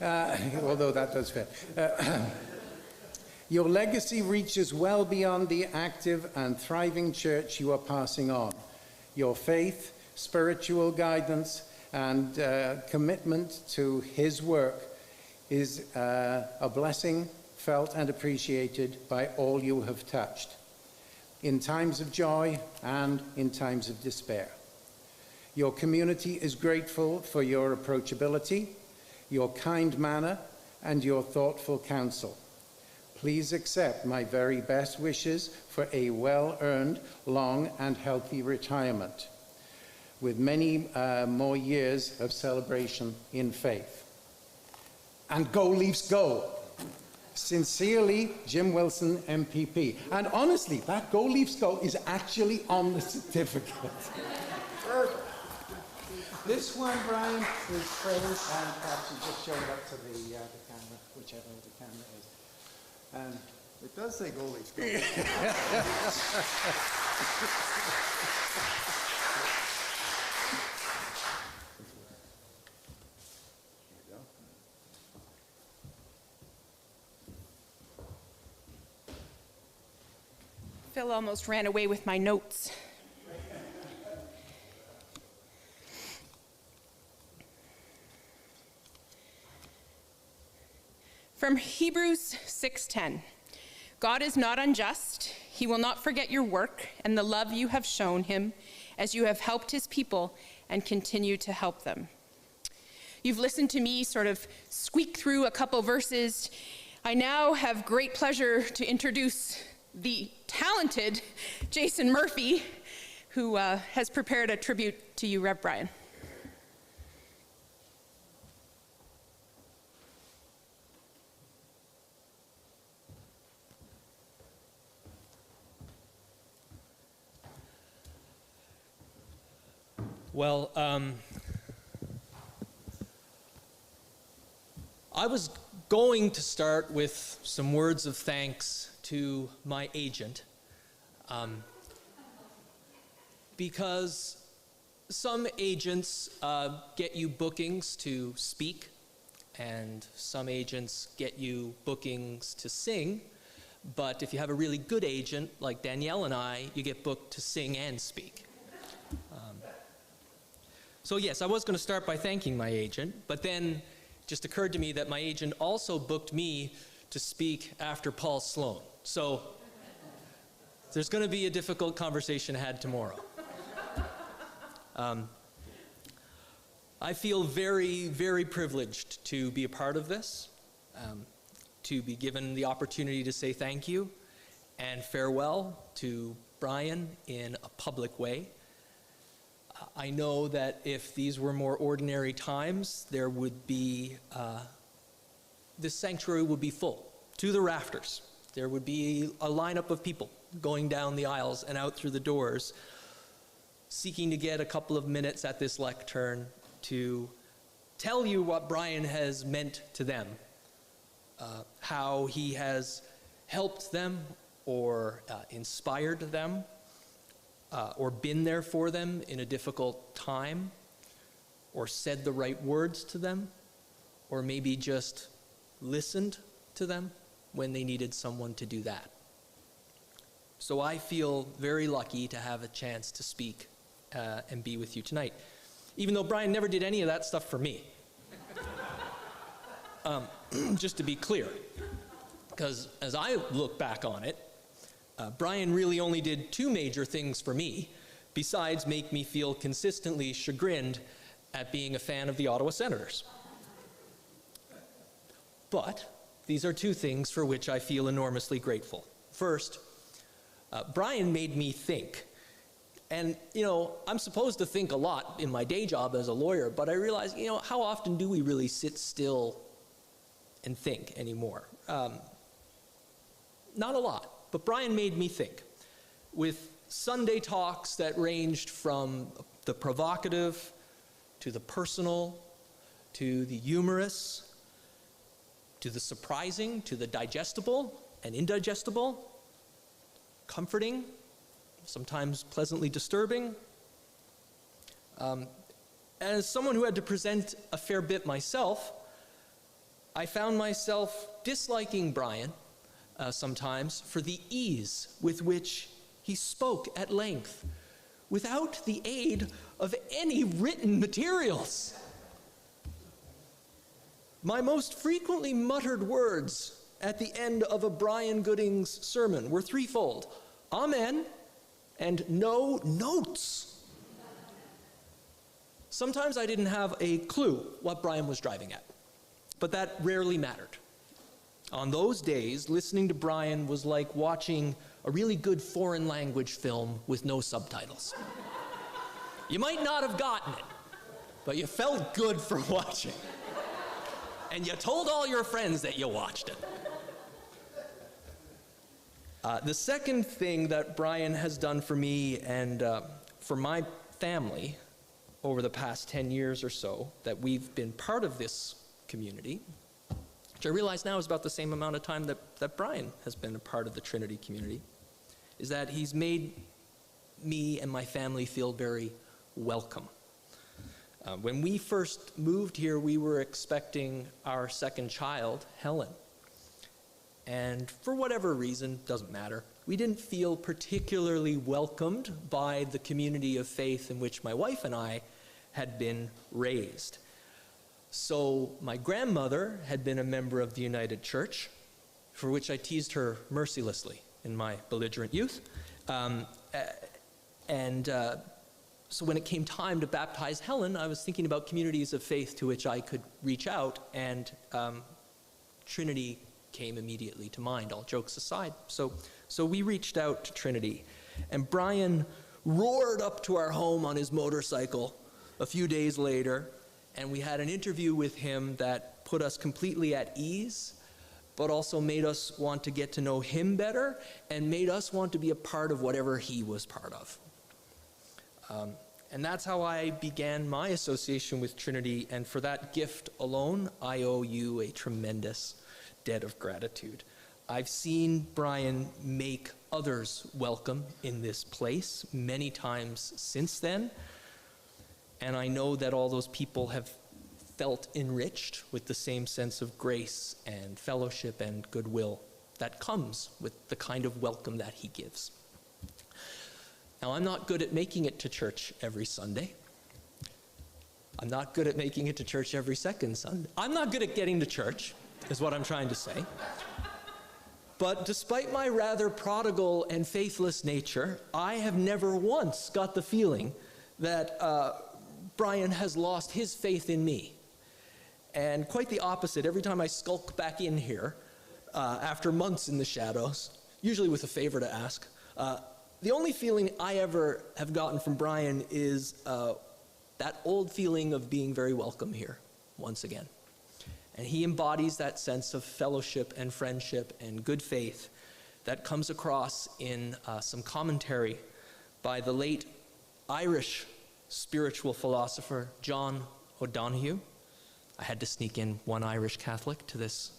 Speaker 2: that does fit. Your legacy reaches well beyond the active and thriving church you are passing on. Your faith, spiritual guidance, and commitment to his work is a blessing felt and appreciated by all you have touched, in times of joy and in times of despair. Your community is grateful for your approachability, your kind manner, and your thoughtful counsel. Please accept my very best wishes for a well-earned, long, and healthy retirement, with many more years of celebration in faith. And go Leafs go! Sincerely, Jim Wilson, MPP. And honestly, that Go Leafs Go is actually on the certificate. This one, Brian, is framed, and perhaps you just show it up to the camera, whichever the camera is. And
Speaker 6: it does say Go Leafs Go.
Speaker 1: Phil almost ran away with my notes. From Hebrews 6:10, God is not unjust. He will not forget your work and the love you have shown him as you have helped his people and continue to help them. You've listened to me sort of squeak through a couple verses. I now have great pleasure to introduce the talented Jason Murphy, who has prepared a tribute to you, Rev. Brian.
Speaker 11: Well, I was going to start with some words of thanks to my agent, because some agents get you bookings to speak, and some agents get you bookings to sing. But if you have a really good agent, like Danielle and I, you get booked to sing and speak. So yes, I was going to start by thanking my agent, but then it just occurred to me that my agent also booked me to speak after Paul Sloan. So there's going to be a difficult conversation had tomorrow. I feel very, very privileged to be a part of this, to be given the opportunity to say thank you and farewell to Brian in a public way. I know that if these were more ordinary times, there would be, this sanctuary would be full to the rafters. There would be a lineup of people going down the aisles and out through the doors, seeking to get a couple of minutes at this lectern to tell you what Brian has meant to them, how he has helped them or inspired them, or been there for them in a difficult time, or said the right words to them, or maybe just listened to them when they needed someone to do that. So I feel very lucky to have a chance to speak and be with you tonight, even though Brian never did any of that stuff for me. Just to be clear, because as I look back on it, Brian really only did two major things for me, besides make me feel consistently chagrined at being a fan of the Ottawa Senators. But these are two things for which I feel enormously grateful. First, Brian made me think. And, you know, I'm supposed to think a lot in my day job as a lawyer, but I realize, you know, how often do we really sit still and think anymore? Not a lot. But Brian made me think, with Sunday talks that ranged from the provocative to the personal to the humorous to the surprising to the digestible and indigestible, comforting, sometimes pleasantly disturbing. As someone who had to present a fair bit myself, I found myself disliking Brian sometimes for the ease with which he spoke at length without the aid of any written materials. My most frequently muttered words at the end of a Brian Gooding's sermon were threefold: amen and no notes. Sometimes I didn't have a clue what Brian was driving at, but that rarely mattered. On those days, listening to Brian was like watching a really good foreign language film with no subtitles. You might not have gotten it, but you felt good for watching. And you told all your friends that you watched it. The second thing that Brian has done for me and for my family over the past 10 years or so that we've been part of this community, which I realize now is about the same amount of time that Brian has been a part of the Trinity community, is that he's made me and my family feel very welcome. When we first moved here, we were expecting our second child, Helen. And for whatever reason, doesn't matter, we didn't feel particularly welcomed by the community of faith in which my wife and I had been raised. So my grandmother had been a member of the United Church, for which I teased her mercilessly in my belligerent youth. So when it came time to baptize Helen, I was thinking about communities of faith to which I could reach out, and Trinity came immediately to mind, all jokes aside. So we reached out to Trinity, and Brian roared up to our home on his motorcycle a few days later, and we had an interview with him that put us completely at ease, but also made us want to get to know him better and made us want to be a part of whatever he was part of. And that's how I began my association with Trinity, and for that gift alone, I owe you a tremendous debt of gratitude. I've seen Brian make others welcome in this place many times since then, and I know that all those people have felt enriched with the same sense of grace and fellowship and goodwill that comes with the kind of welcome that he gives. Now, I'm not good at making it to church every Sunday. I'm not good at making it to church every second Sunday. I'm not good at getting to church, is what I'm trying to say. But despite my rather prodigal and faithless nature, I have never once got the feeling that Brian has lost his faith in me. And quite the opposite, every time I skulk back in here, after months in the shadows, usually with a favor to ask, the only feeling I ever have gotten from Brian is that old feeling of being very welcome here, once again. And he embodies that sense of fellowship and friendship and good faith that comes across in some commentary by the late Irish spiritual philosopher John O'Donoghue. I had to sneak in one Irish Catholic to this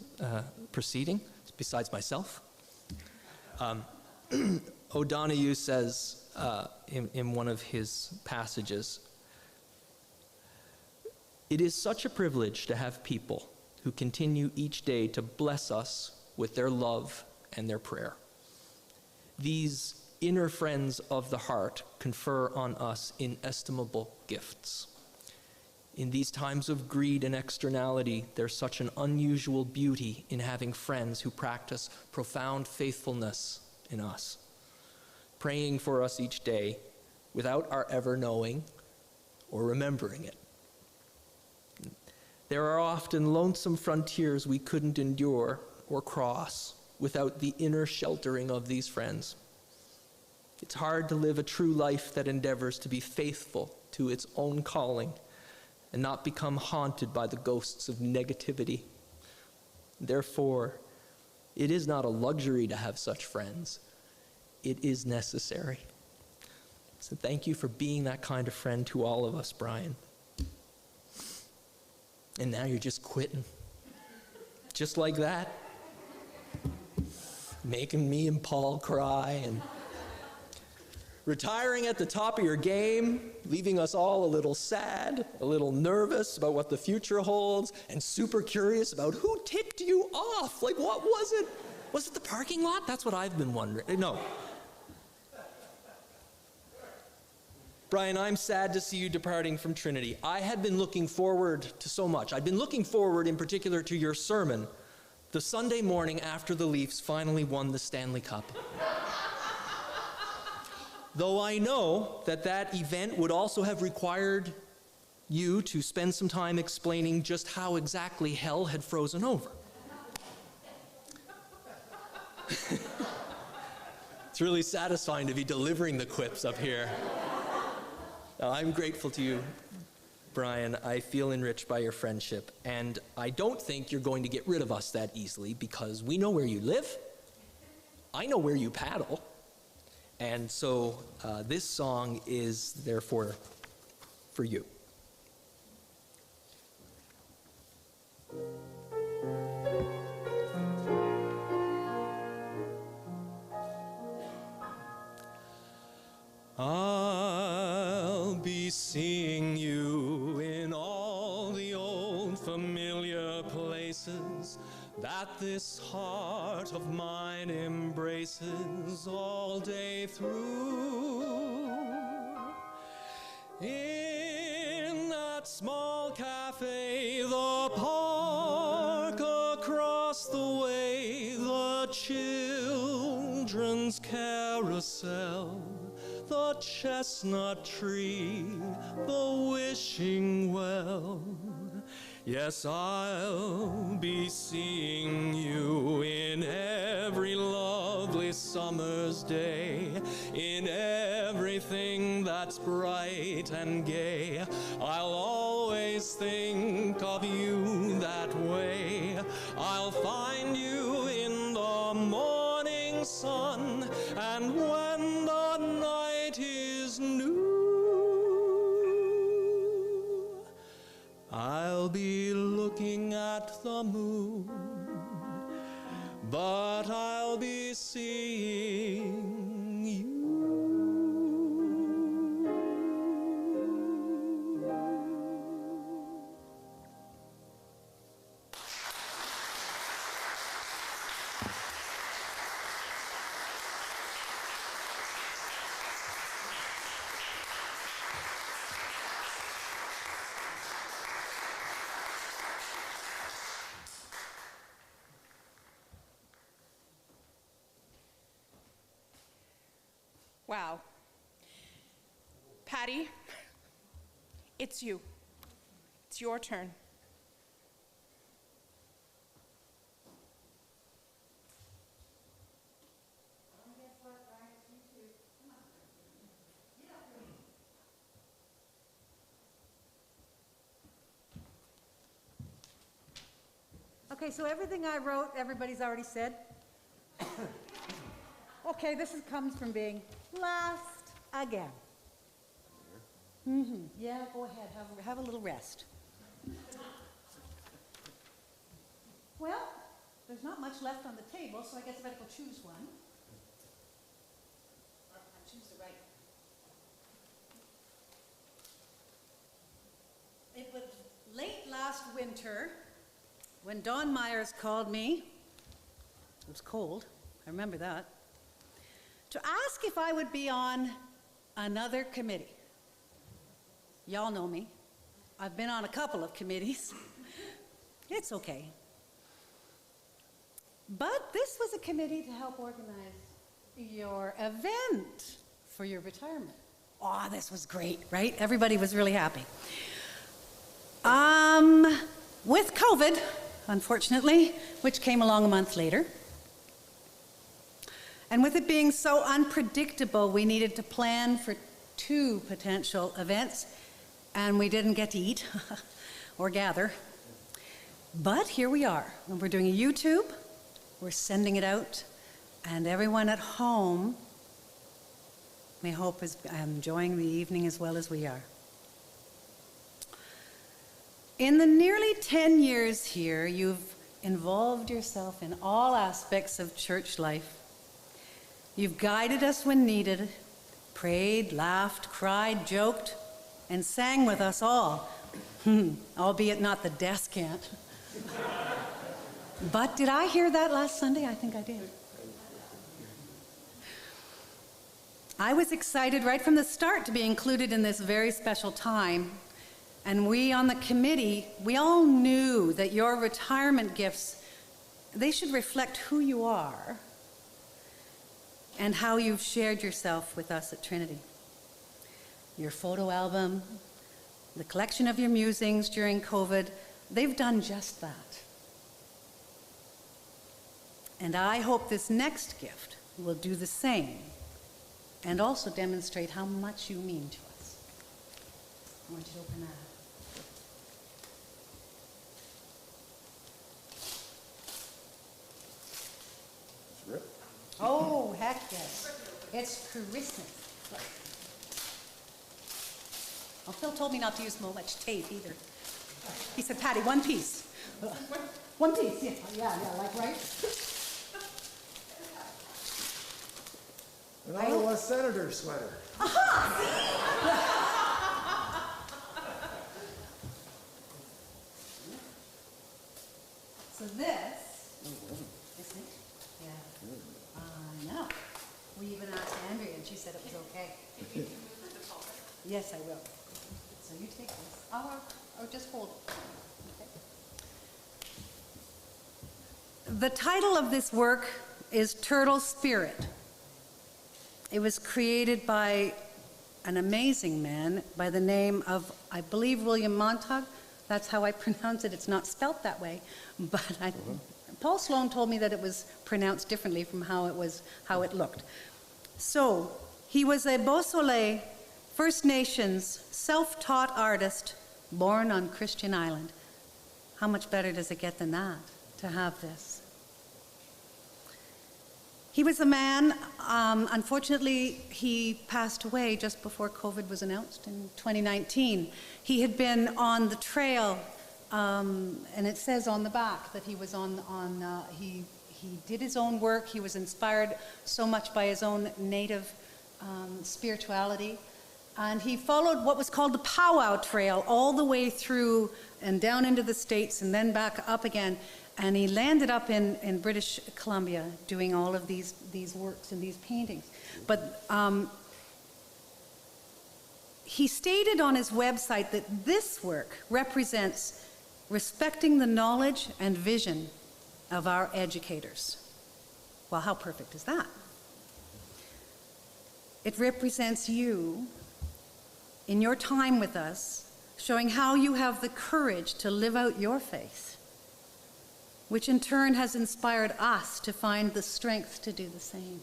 Speaker 11: proceeding, besides myself. O'Donoghue says in one of his passages, "It is such a privilege to have people who continue each day to bless us with their love and their prayer. These inner friends of the heart confer on us inestimable gifts. In these times of greed and externality, there's such an unusual beauty in having friends who practice profound faithfulness in us, praying for us each day without our ever knowing or remembering it. There are often lonesome frontiers we couldn't endure or cross without the inner sheltering of these friends. It's hard to live a true life that endeavors to be faithful to its own calling and not become haunted by the ghosts of negativity. Therefore, it is not a luxury to have such friends. It is necessary." So thank you for being that kind of friend to all of us, Brian. And now you're just quitting. Just like that. Making me and Paul cry and retiring at the top of your game, leaving us all a little sad, a little nervous about what the future holds, and super curious about who ticked you off. Like, what was it? Was it the parking lot? That's what I've been wondering. No. Brian, I'm sad to see you departing from Trinity. I had been looking forward to so much. I'd been looking forward in particular to your sermon the Sunday morning after the Leafs finally won the Stanley Cup. Though I know that that event would also have required you to spend some time explaining just how exactly hell had frozen over. It's really satisfying to be delivering the quips up here. I'm grateful to you, Brian. I feel enriched by your friendship, and I don't think you're going to get rid of us that easily because we know where you live. I know where you paddle. And so this song is therefore for you. I'll be seeing you in all the old familiar places that this heart of mine embraces all day through. In that small cafe, the park across the way, the children's carousel, the chestnut tree, the wishing well. Yes, I'll be seeing you in every lovely summer's day, in everything that's bright and gay. I'll always think of you that way. I'll find you in the morning sun, and when the night is new,
Speaker 12: past the moon, but I'll be seeing you.
Speaker 1: Wow. Patty, it's you. It's your turn.
Speaker 13: Okay, so everything I wrote, everybody's already said. Okay, comes from being last again. Yeah, go ahead, have a little rest. Well, there's not much left on the table, so I guess I better go choose one. Or choose the right. It was late last winter when Don Myers called me. It was cold, I remember that, to ask if I would be on another committee. Y'all know me. I've been on a couple of committees. It's okay. But this was a committee to help organize your event for your retirement. Oh, this was great, right? Everybody was really happy. With COVID, unfortunately, which came along a month later, and with it being so unpredictable, we needed to plan for 2 potential events, and we didn't get to eat or gather. But here we are, and we're doing a YouTube, we're sending it out, and everyone at home, we hope, is enjoying the evening as well as we are. In the nearly 10 years here, you've involved yourself in all aspects of church life. You've guided us when needed, prayed, laughed, cried, joked, and sang with us all, albeit not the descant. But did I hear that last Sunday? I think I did. I was excited right from the start to be included in this very special time. And we on the committee, we all knew that your retirement gifts, they should reflect who you are and how you've shared yourself with us at Trinity. Your photo album, the collection of your musings during COVID, they've done just that. And I hope this next gift will do the same and also demonstrate how much you mean to us. I want you to open that. Oh, heck yes. It's Christmas. Well, Phil told me not to use so much tape either. He said, Patty, one piece. One piece, yeah, like right?
Speaker 14: An Ottawa Senator sweater.
Speaker 13: So this, isn't it? Yeah. I know. We even asked Andrea and she said it was okay. Yes, I will. So you take this. Or just hold it. Okay. The title of this work is Turtle Spirit. It was created by an amazing man by the name of, I believe, William Montague. That's how I pronounce it. It's not spelt that way, but Paul Sloan told me that it was pronounced differently from how it looked. So he was a Beausoleil First Nations self-taught artist born on Christian Island. How much better does it get than that to have this? He was a man, unfortunately, he passed away just before COVID was announced in 2019. He had been on the trail and it says on the back that he was he did his own work. He was inspired so much by his own native spirituality. And he followed what was called the Powwow Trail all the way through and down into the States and then back up again. And he landed up in British Columbia doing all of these works and these paintings. But he stated on his website that this work represents respecting the knowledge and vision of our educators. Well, how perfect is that? It represents you in your time with us, showing how you have the courage to live out your faith, which in turn has inspired us to find the strength to do the same.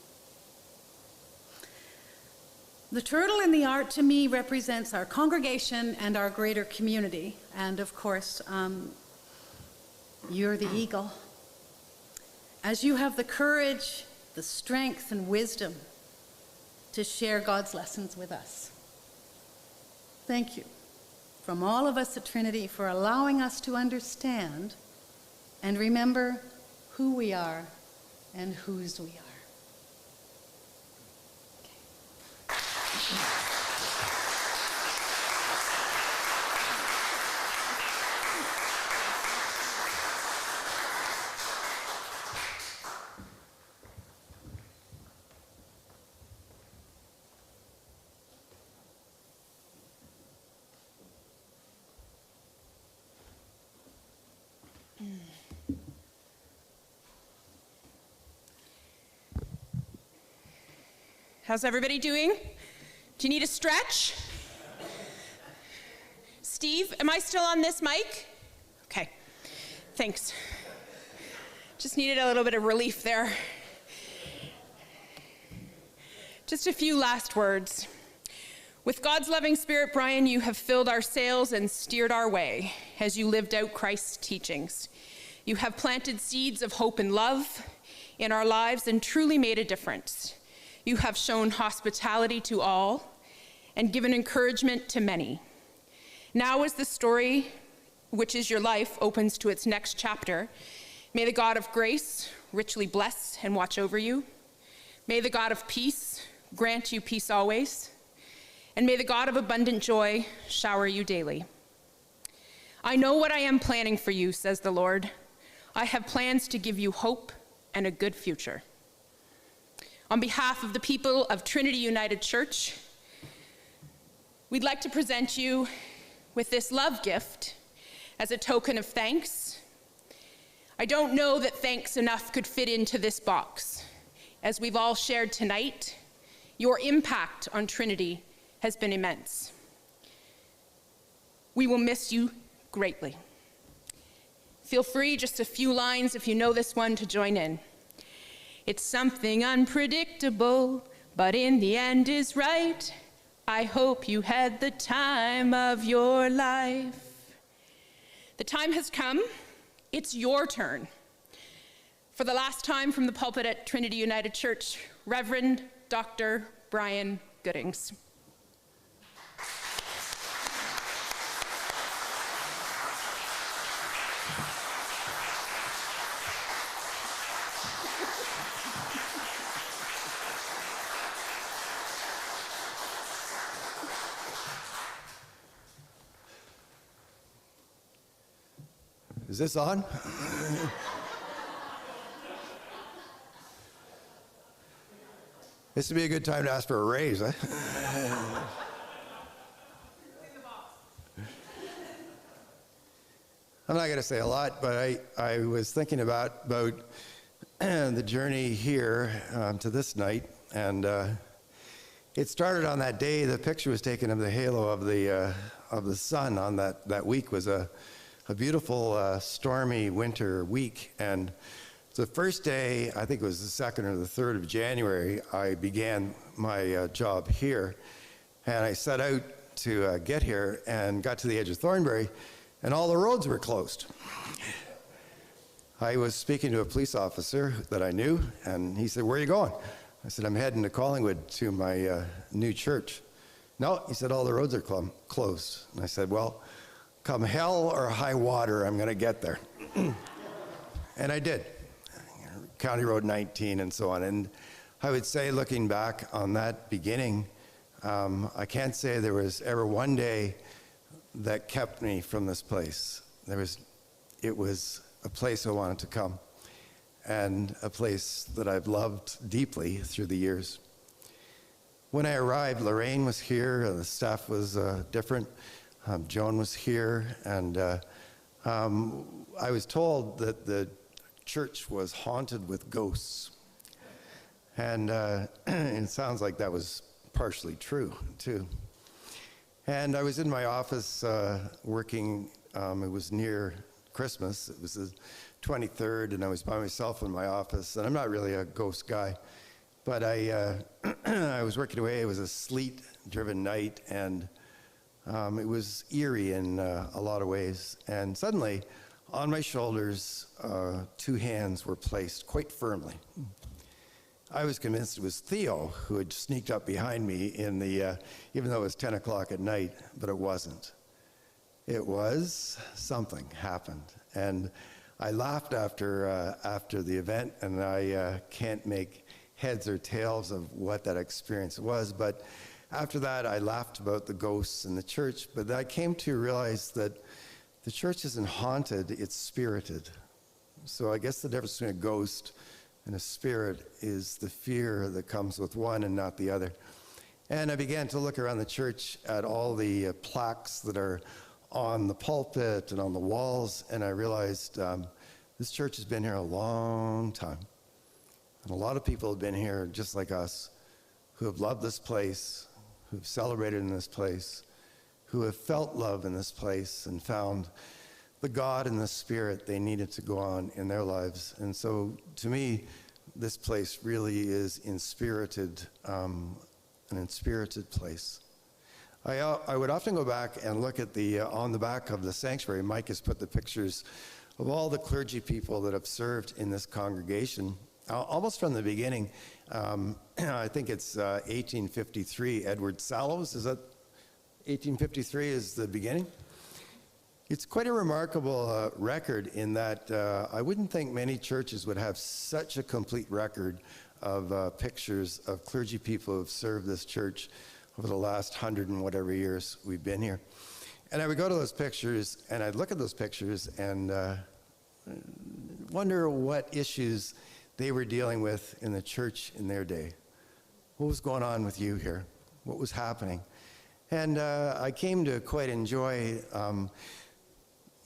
Speaker 13: The turtle in the art to me represents our congregation and our greater community. And of course, you're the eagle. As you have the courage, the strength, and wisdom to share God's lessons with us. Thank you from all of us at Trinity for allowing us to understand and remember who we are and whose we are.
Speaker 1: How's everybody doing? Do you need a stretch? Steve, am I still on this mic? Okay, thanks. Just needed a little bit of relief there. Just a few last words. With God's loving spirit, Brian, you have filled our sails and steered our way as you lived out Christ's teachings. You have planted seeds of hope and love in our lives and truly made a difference. You have shown hospitality to all and given encouragement to many. Now as the story, which is your life, opens to its next chapter, may the God of grace richly bless and watch over you. May the God of peace grant you peace always. And may the God of abundant joy shower you daily. I know what I am planning for you, says the Lord. I have plans to give you hope and a good future. On behalf of the people of Trinity United Church, we'd like to present you with this love gift as a token of thanks. I don't know that thanks enough could fit into this box. As we've all shared tonight, your impact on Trinity has been immense. We will miss you greatly. Feel free, just a few lines if you know this one, to join in. It's something unpredictable, but in the end is right. I hope you had the time of your life. The time has come. It's your turn. For the last time from the pulpit at Trinity United Church, Reverend Dr. Brian Goodings.
Speaker 15: Is this on? This would be a good time to ask for a raise, huh? I'm not going to say a lot, but I was thinking about the journey here to this night, and it started on that day. The picture was taken of the halo of the sun on that week. Was a beautiful stormy winter week, and the first day, I think it was the 2nd or the 3rd of January, I began my job here, and I set out to get here and got to the edge of Thornbury, and all the roads were closed. I was speaking to a police officer that I knew, and he said, "Where are you going?" I said, "I'm heading to Collingwood to my new church." "No," he said, "all the roads are closed." And I said, "Well, come hell or high water, I'm going to get there. And I did. County Road 19 and so on. And I would say, looking back on that beginning, I can't say there was ever one day that kept me from this place. It was a place I wanted to come, and a place that I've loved deeply through the years. When I arrived, Lorraine was here, the staff was different. Joan was here, and I was told that the church was haunted with ghosts. And it sounds like that was partially true, too. And I was in my office working. It was near Christmas. It was the 23rd, and I was by myself in my office. And I'm not really a ghost guy, but I was working away. It was a sleet-driven night, and it was eerie in a lot of ways. And suddenly, on my shoulders, 2 hands were placed quite firmly. I was convinced it was Theo who had sneaked up behind me in the, even though it was 10 o'clock at night, but it wasn't. It was something happened. And I laughed after the event, and I can't make heads or tails of what that experience was. But after that, I laughed about the ghosts in the church, but I came to realize that the church isn't haunted, it's spirited. So I guess the difference between a ghost and a spirit is the fear that comes with one and not the other. And I began to look around the church at all the plaques that are on the pulpit and on the walls, and I realized this church has been here a long time. And a lot of people have been here just like us, who have loved this place, who've celebrated in this place, who have felt love in this place and found the God and the Spirit they needed to go on in their lives. And so, to me, this place really is inspirited, an inspirited place. I would often go back and look at on the back of the sanctuary, Mike has put the pictures of all the clergy people that have served in this congregation, almost from the beginning. I think it's 1853, Edward Sallows, is that 1853 is the beginning? It's quite a remarkable record in that I wouldn't think many churches would have such a complete record of pictures of clergy people who have served this church over the last 100 and whatever years we've been here. And I would go to those pictures, and I'd look at those pictures and wonder what issues they were dealing with in the church in their day. What was going on with you here? What was happening? And I came to quite enjoy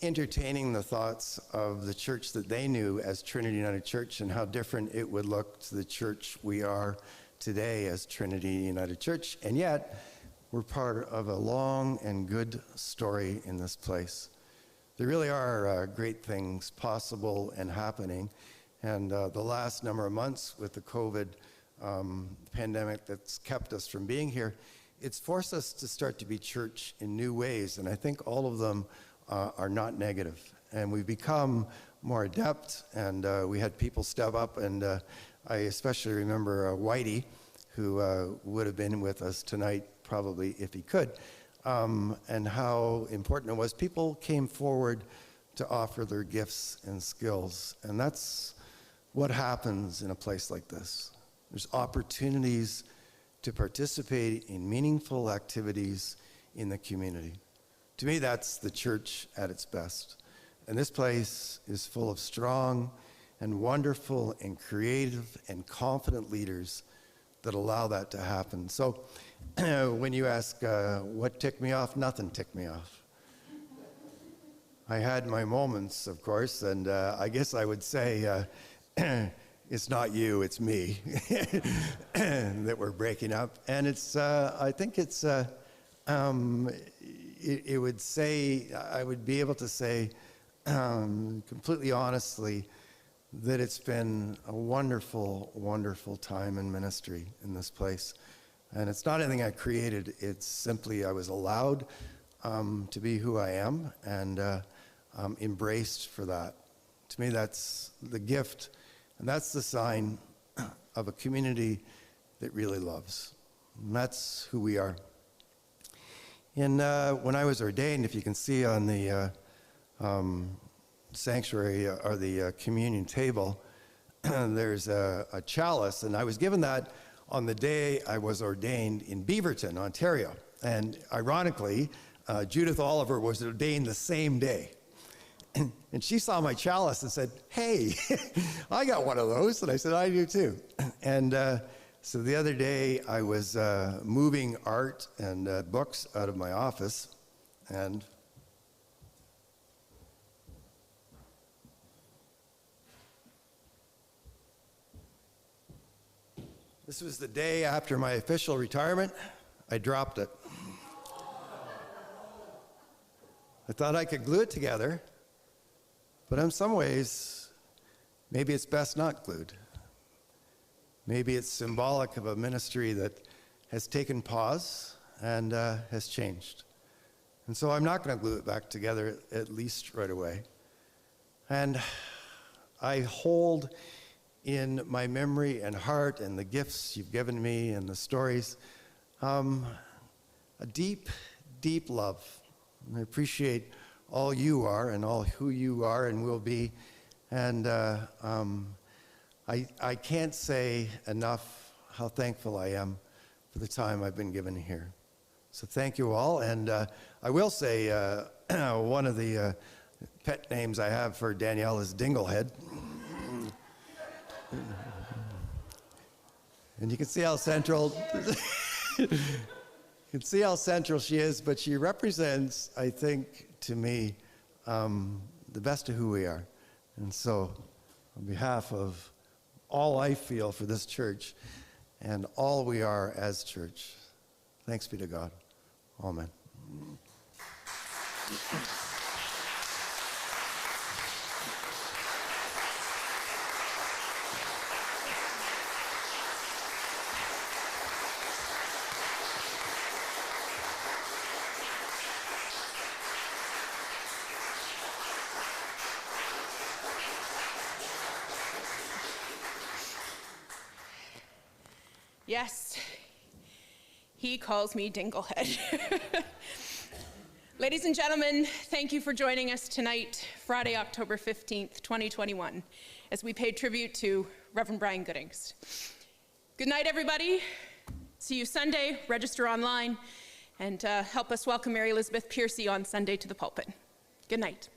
Speaker 15: entertaining the thoughts of the church that they knew as Trinity United Church and how different it would look to the church we are today as Trinity United Church. And yet, we're part of a long and good story in this place. There really are great things possible and happening. And the last number of months with the COVID pandemic that's kept us from being here, it's forced us to start to be church in new ways. And I think all of them are not negative. And we've become more adept, and we had people step up, and I especially remember Whitey, who would have been with us tonight probably if he could, and how important it was. People came forward to offer their gifts and skills, and that's what happens in a place like this. There's opportunities to participate in meaningful activities in the community. To me, that's the church at its best. And this place is full of strong and wonderful and creative and confident leaders that allow that to happen. So when you ask what ticked me off, nothing ticked me off. I had my moments, of course, and I guess I would say it's not you, it's me that we're breaking up. And it's, I think it's, it would say, I would be able to say completely honestly that it's been a wonderful, wonderful time in ministry in this place. And it's not anything I created, it's simply I was allowed to be who I am and embraced for that. To me, that's the gift, and that's the sign of a community that really loves. And that's who we are. When I was ordained, if you can see on the sanctuary or the communion table, there's a chalice, and I was given that on the day I was ordained in Beaverton, Ontario. And ironically, Judith Oliver was ordained the same day. And she saw my chalice and said, "Hey, I got one of those." And I said, "I do too." And so the other day I was moving art and books out of my office, and this was the day after my official retirement. I dropped it. I thought I could glue it together, but in some ways, maybe it's best not glued. Maybe it's symbolic of a ministry that has taken pause and has changed. And so I'm not going to glue it back together, at least right away. And I hold in my memory and heart and the gifts you've given me and the stories, a deep, deep love. And I appreciate all you are and all who you are and will be. And I can't say enough how thankful I am for the time I've been given here. So thank you all. And I will say one of the pet names I have for Danielle is Dinglehead. And you can see how central she is, but she represents, I think, to me, the best of who we are. And so, on behalf of all I feel for this church and all we are as church, thanks be to God. Amen.
Speaker 1: Yes, he calls me Dinglehead. Ladies and gentlemen, thank you for joining us tonight, Friday, October 15th, 2021, as we pay tribute to Reverend Brian Goodings. Good night, everybody. See you Sunday. Register online, and help us welcome Mary Elizabeth Piercy on Sunday to the pulpit. Good night.